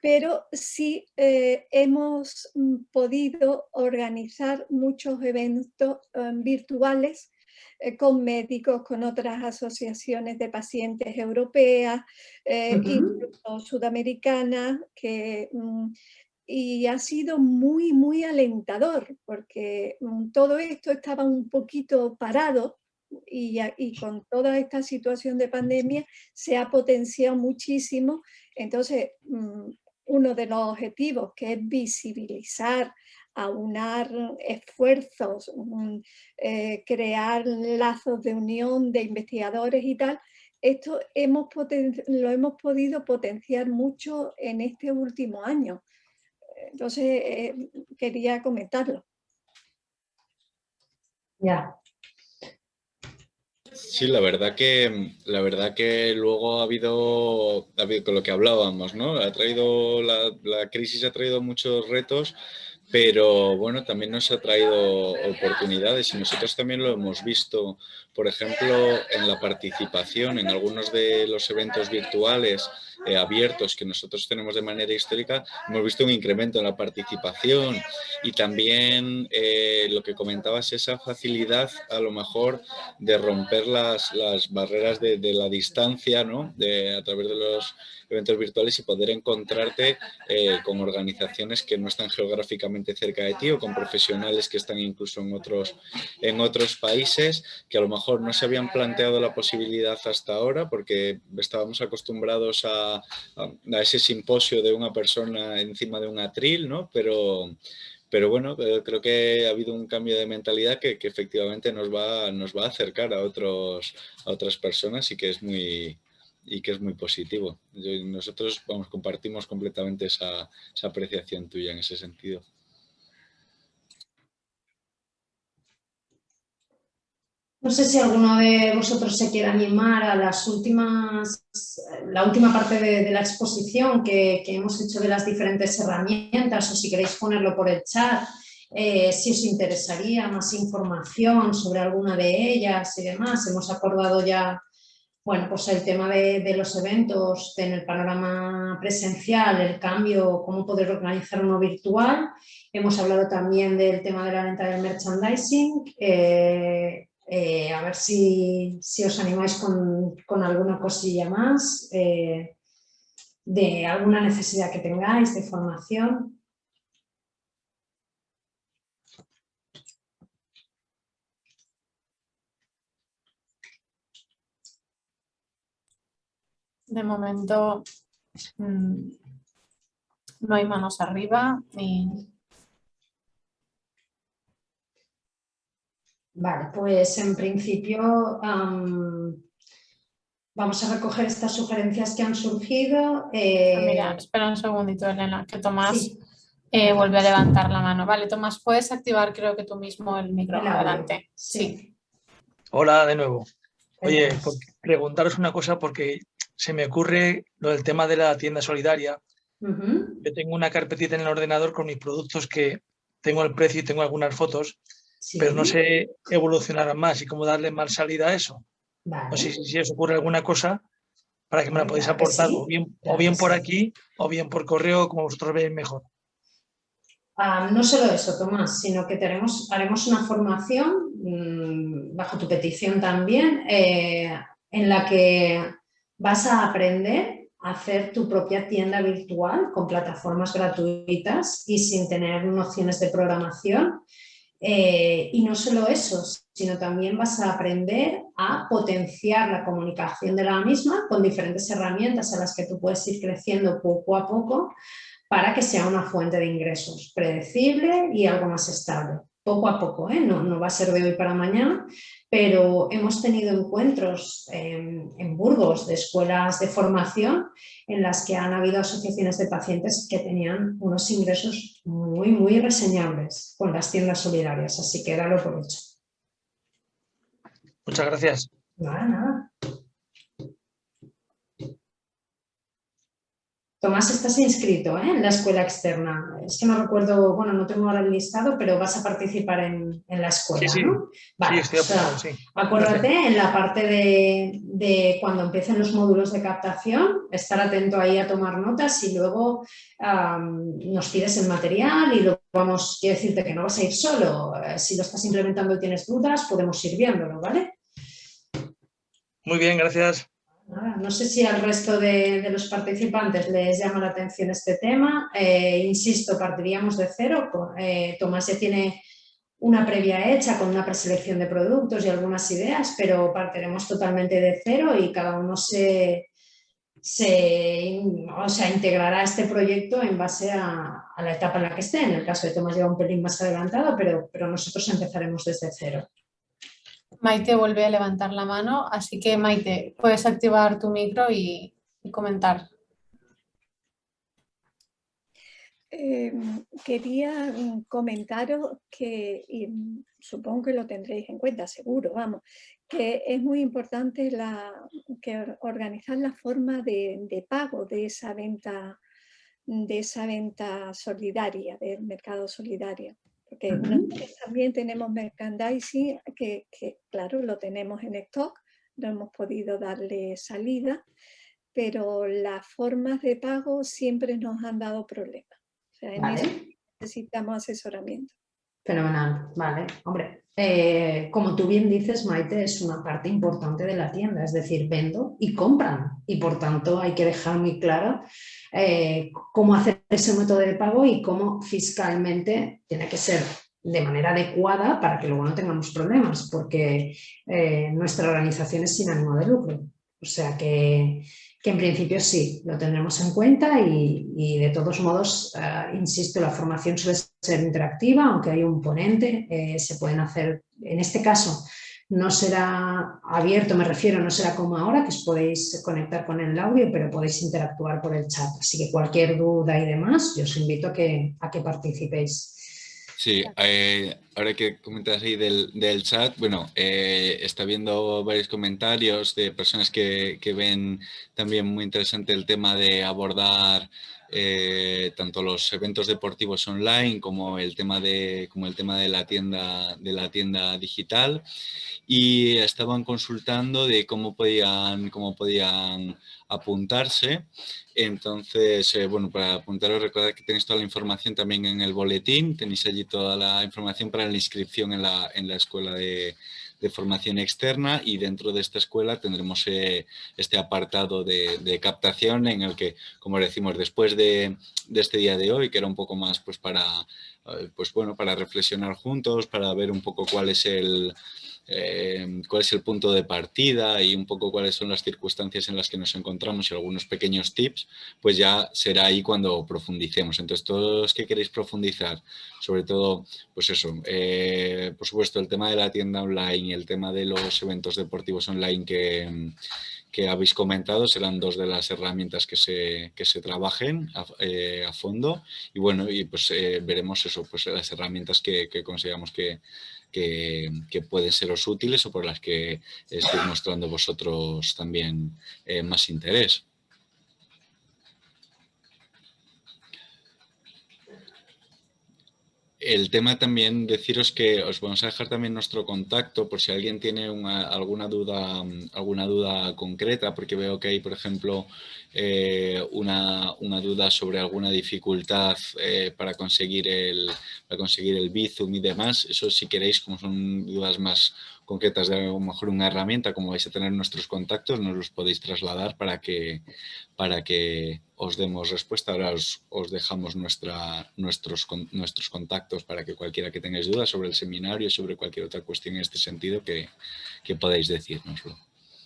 pero sí hemos podido organizar muchos eventos virtuales con médicos, con otras asociaciones de pacientes europeas, incluso sudamericanas, y ha sido muy, muy alentador, porque todo esto estaba un poquito parado, y con toda esta situación de pandemia se ha potenciado muchísimo. Entonces, uno de los objetivos, que es visibilizar, aunar esfuerzos, crear lazos de unión de investigadores y tal, esto lo hemos podido potenciar mucho en este último año. Entonces, quería comentarlo. Ya. Sí, la verdad que luego ha habido con lo que hablábamos, ¿no? La crisis ha traído muchos retos, pero bueno, también nos ha traído oportunidades y nosotros también lo hemos visto, por ejemplo, en la participación en algunos de los eventos virtuales abiertos que nosotros tenemos de manera histórica, hemos visto un incremento en la participación y también lo que comentabas, esa facilidad a lo mejor de romper las barreras de la distancia, ¿no? A través de los eventos virtuales y poder encontrarte con organizaciones que no están geográficamente cerca de ti o con profesionales que están incluso en otros países que a lo mejor no se habían planteado la posibilidad hasta ahora porque estábamos acostumbrados a ese simposio de una persona encima de un atril, ¿no? Pero bueno, creo que ha habido un cambio de mentalidad que efectivamente nos va a acercar a otras personas y que es muy positivo. Nosotros compartimos completamente esa apreciación tuya en ese sentido. No sé si alguno de vosotros se quiere animar a la última parte de la exposición que hemos hecho de las diferentes herramientas, o si queréis ponerlo por el chat, si os interesaría más información sobre alguna de ellas y demás. Hemos acordado ya, bueno, pues el tema de los eventos en el panorama presencial, el cambio, cómo poder organizar uno virtual. Hemos hablado también del tema de la venta del merchandising. A ver si os animáis con alguna cosilla más, de alguna necesidad que tengáis de formación. De momento no hay manos arriba ni... Vale, pues en principio vamos a recoger estas sugerencias que han surgido. Mira, espera un segundito, Elena, que Tomás Sí. vuelve a levantar la mano. Vale, Tomás, puedes activar creo que tú mismo el micro. El audio. Adelante. Sí. Hola de nuevo. Oye, preguntaros una cosa porque se me ocurre lo del tema de la tienda solidaria. Yo tengo una carpetita en el ordenador con mis productos que tengo el precio y tengo algunas fotos, Sí. pero no sé evolucionar más y cómo darle más salida a eso. Vale. No sé si os ocurre alguna cosa para que me la podáis Claro que aportar, sí. o bien por sí. aquí o bien por correo, como vosotros veis mejor. No solo eso, Tomás, sino que haremos una formación, bajo tu petición también, en la que vas a aprender a hacer tu propia tienda virtual con plataformas gratuitas y sin tener nociones de programación. Y no solo eso, sino también vas a aprender a potenciar la comunicación de la misma con diferentes herramientas a las que tú puedes ir creciendo poco a poco, para que sea una fuente de ingresos predecible y algo más estable. Poco a poco, no va a ser de hoy para mañana, pero hemos tenido encuentros en Burgos de escuelas de formación en las que han habido asociaciones de pacientes que tenían unos ingresos muy, muy reseñables con las tiendas solidarias, así que dalo por hecho. Muchas gracias. Nada. Tomás, estás inscrito en la escuela externa. Es que no recuerdo, bueno, no tengo ahora el listado, pero vas a participar en la escuela, Sí. ¿no? Vale, Sí, estoy apuntado, sí. Acuérdate Gracias. en la parte de cuando empiecen los módulos de captación, estar atento ahí a tomar notas y luego nos pides el material y luego quiero decirte que no vas a ir solo. Si lo estás implementando y tienes dudas, podemos ir viéndolo, ¿vale? Muy bien, gracias. No sé si al resto de los participantes les llama la atención este tema. Insisto, partiríamos de cero. Tomás ya tiene una previa hecha con una preselección de productos y algunas ideas, pero partiremos totalmente de cero y cada uno integrará a este proyecto en base a la etapa en la que esté. En el caso de Tomás lleva un pelín más adelantado, pero nosotros empezaremos desde cero. Maite vuelve a levantar la mano, así que Maite, puedes activar tu micro y comentar. Quería comentaros que, y supongo que lo tendréis en cuenta, seguro, vamos, que es muy importante organizar la forma de pago de esa venta de esa venta solidaria, del mercado solidario. Porque nosotros también tenemos merchandising que, claro, lo tenemos en stock, no hemos podido darle salida, pero las formas de pago siempre nos han dado problemas. O sea, en eso necesitamos asesoramiento. Fenomenal, vale. Hombre, como tú bien dices, Maite, es una parte importante de la tienda, es decir, vendo y compran y por tanto hay que dejar muy claro cómo hacer ese método de pago y cómo fiscalmente tiene que ser de manera adecuada para que luego no tengamos problemas, porque nuestra organización es sin ánimo de lucro. O sea que en principio sí, lo tendremos en cuenta y de todos modos, insisto, la formación suele ser interactiva, aunque hay un ponente, se pueden hacer, en este caso no será abierto, me refiero, no será como ahora, que os podéis conectar con el audio, pero podéis interactuar por el chat, así que cualquier duda y demás, yo os invito a que participéis. Sí, ahora que comentas ahí del chat, bueno, está viendo varios comentarios de personas que ven también muy interesante el tema de abordar tanto los eventos deportivos online como el tema de la tienda digital, y estaban consultando de cómo podían apuntarse. Entonces, bueno, para apuntaros, recordad que tenéis toda la información también en el boletín, tenéis allí toda la información para la inscripción en la escuela de formación externa, y dentro de esta escuela tendremos este apartado de captación en el que, como decimos, después de este día de hoy, que era un poco más pues para reflexionar juntos, para ver un poco cuál es el punto de partida y un poco cuáles son las circunstancias en las que nos encontramos y algunos pequeños tips, pues ya será ahí cuando profundicemos. Entonces, todos los que queréis profundizar, sobre todo, pues eso, por supuesto, el tema de la tienda online y el tema de los eventos deportivos online que habéis comentado serán dos de las herramientas que se trabajen a fondo, y bueno, y pues veremos eso, pues las herramientas que consideramos que pueden seros útiles o por las que estéis mostrando vosotros también más interés. El tema también, deciros que os vamos a dejar también nuestro contacto por si alguien tiene alguna duda concreta, porque veo que hay, por ejemplo, una duda sobre alguna dificultad para conseguir el Bizum y demás. Eso, si queréis, como son dudas más concretas de a lo mejor una herramienta, como vais a tener nuestros contactos, nos los podéis trasladar para que os demos respuesta. Ahora os dejamos nuestros contactos para que cualquiera que tengáis dudas sobre el seminario, sobre cualquier otra cuestión en este sentido, que podáis decírnoslo.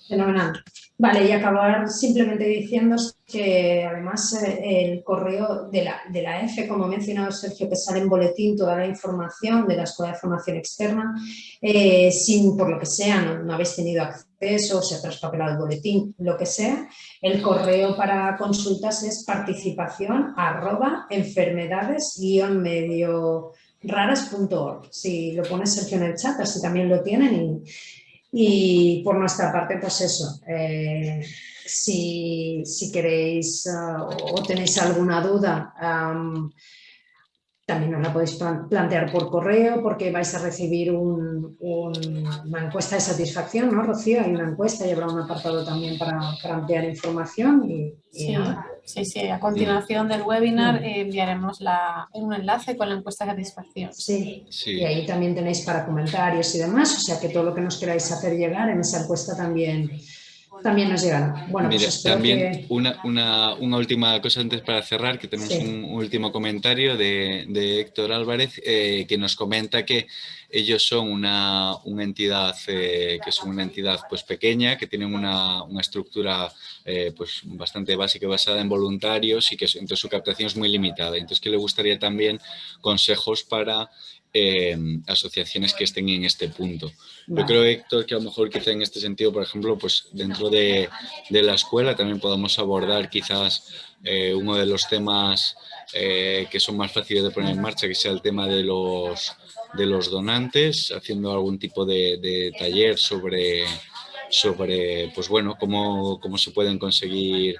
Fenomenal. Vale, y acabar simplemente diciendo que además el correo de la EFE, como ha mencionado Sergio, que sale en boletín toda la información de la Escuela de Formación Externa, si por lo que sea no habéis tenido acceso, se ha traspapelado el boletín, lo que sea, el correo para consultas es participación@enfermedades-medioraras.org. Si lo pone Sergio en el chat, así también lo tienen. Y por nuestra parte, pues eso, si queréis o tenéis alguna duda, también nos la podéis plantear por correo, porque vais a recibir una encuesta de satisfacción, ¿no, Rocío? Hay una encuesta y habrá un apartado también para ampliar información. Sí, a continuación del webinar enviaremos un enlace con la encuesta de satisfacción. Sí, y ahí también tenéis para comentarios y demás, o sea que todo lo que nos queráis hacer llegar en esa encuesta también nos llegará. Bueno, mira, pues también una última cosa antes para cerrar, que tenemos un último comentario de Héctor Álvarez, que nos comenta que ellos son una entidad pues pequeña, que tienen una estructura pues bastante básica, basada en voluntarios, y que entonces su captación es muy limitada. Entonces, que le gustaría también consejos para asociaciones que estén en este punto. Vale. Yo creo, Héctor, que a lo mejor quizá en este sentido, por ejemplo, pues dentro de la escuela también podamos abordar quizás uno de los temas que son más fáciles de poner en marcha, que sea el tema de los donantes, haciendo algún tipo de taller sobre sobre pues bueno, cómo se pueden conseguir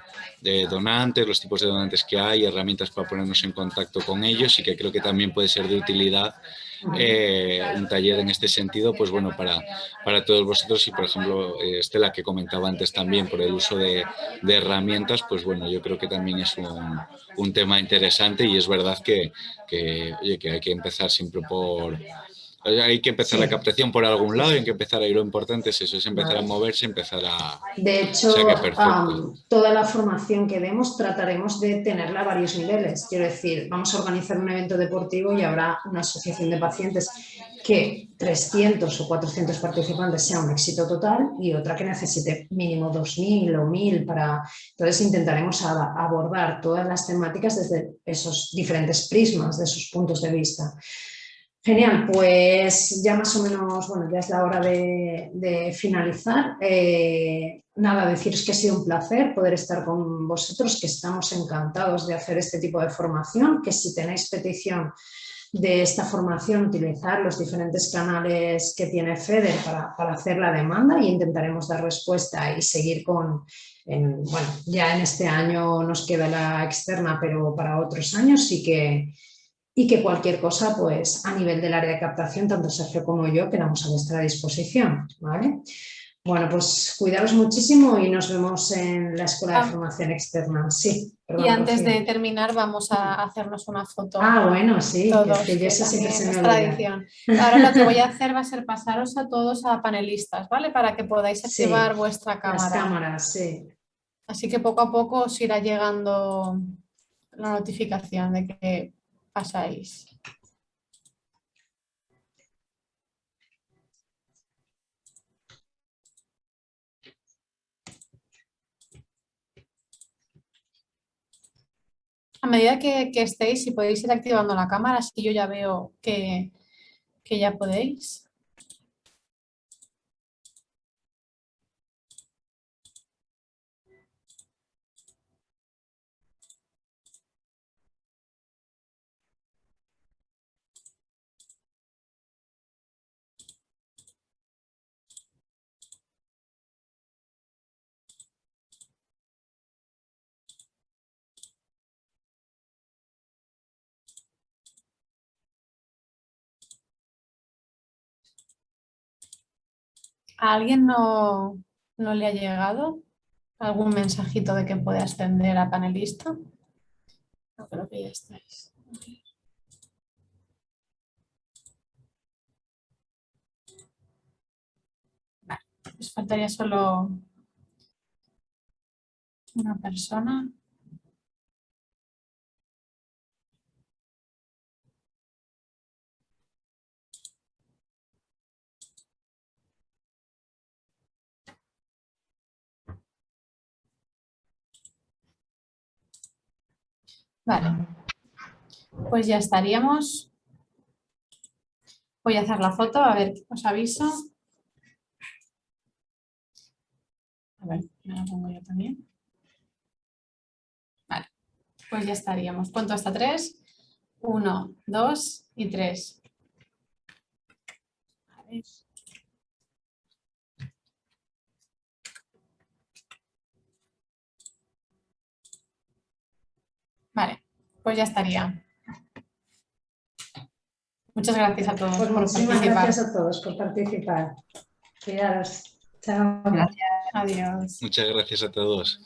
donantes, los tipos de donantes que hay, herramientas para ponernos en contacto con ellos, y que creo que también puede ser de utilidad un taller en este sentido, pues bueno, para todos vosotros. Y por ejemplo, Estela, que comentaba antes también, por el uso de herramientas, pues bueno, yo creo que también es un tema interesante, y es verdad que hay que empezar siempre hay que empezar la captación por algún lado, y hay que empezar a ir. Lo importante es eso, es empezar a moverse, empezar a... De hecho, o sea, que perfecto. toda la formación que demos trataremos de tenerla a varios niveles. Quiero decir, vamos a organizar un evento deportivo y habrá una asociación de pacientes que 300 o 400 participantes sea un éxito total, y otra que necesite mínimo 2.000 o 1.000 para... Entonces intentaremos abordar todas las temáticas desde esos diferentes prismas, de esos puntos de vista. Genial, pues ya más o menos, bueno, ya es la hora de finalizar. Nada, deciros que ha sido un placer poder estar con vosotros, que estamos encantados de hacer este tipo de formación, que si tenéis petición de esta formación, utilizar los diferentes canales que tiene FEDER para hacer la demanda, y intentaremos dar respuesta y seguir bueno, ya en este año nos queda la externa, pero para otros años sí que... Y que cualquier cosa, pues a nivel del área de captación, tanto Sergio como yo, quedamos a vuestra disposición, ¿vale? Bueno, pues cuidaros muchísimo y nos vemos en la Escuela de Formación Externa. Sí, perdón, y antes Rocío. de terminar vamos a hacernos una foto. Bueno, sí, todos, que yo eso siempre se me es olvida. tradición. Ahora lo que voy a hacer va a ser pasaros a todos a panelistas, ¿vale? Para que podáis activar vuestra cámara. Las cámaras, sí. Así que poco a poco os irá llegando la notificación de que pasáis. A medida que estéis, si podéis ir activando la cámara, así yo ya veo que ya podéis. ¿A alguien no le ha llegado algún mensajito de que puede ascender a panelista? No, creo que ya estáis. Vale, os faltaría solo una persona. Vale, pues ya estaríamos. Voy a hacer la foto, a ver, os aviso. A ver, me la pongo yo también. Vale, pues ya estaríamos. Cuento hasta 3. 1, 2 y 3. A ver. Vale, pues ya estaría. Muchas gracias a todos Pues por muchísimas participar. gracias a todos por participar. Cuidaros. Chao. Gracias. Adiós. Muchas gracias a todos.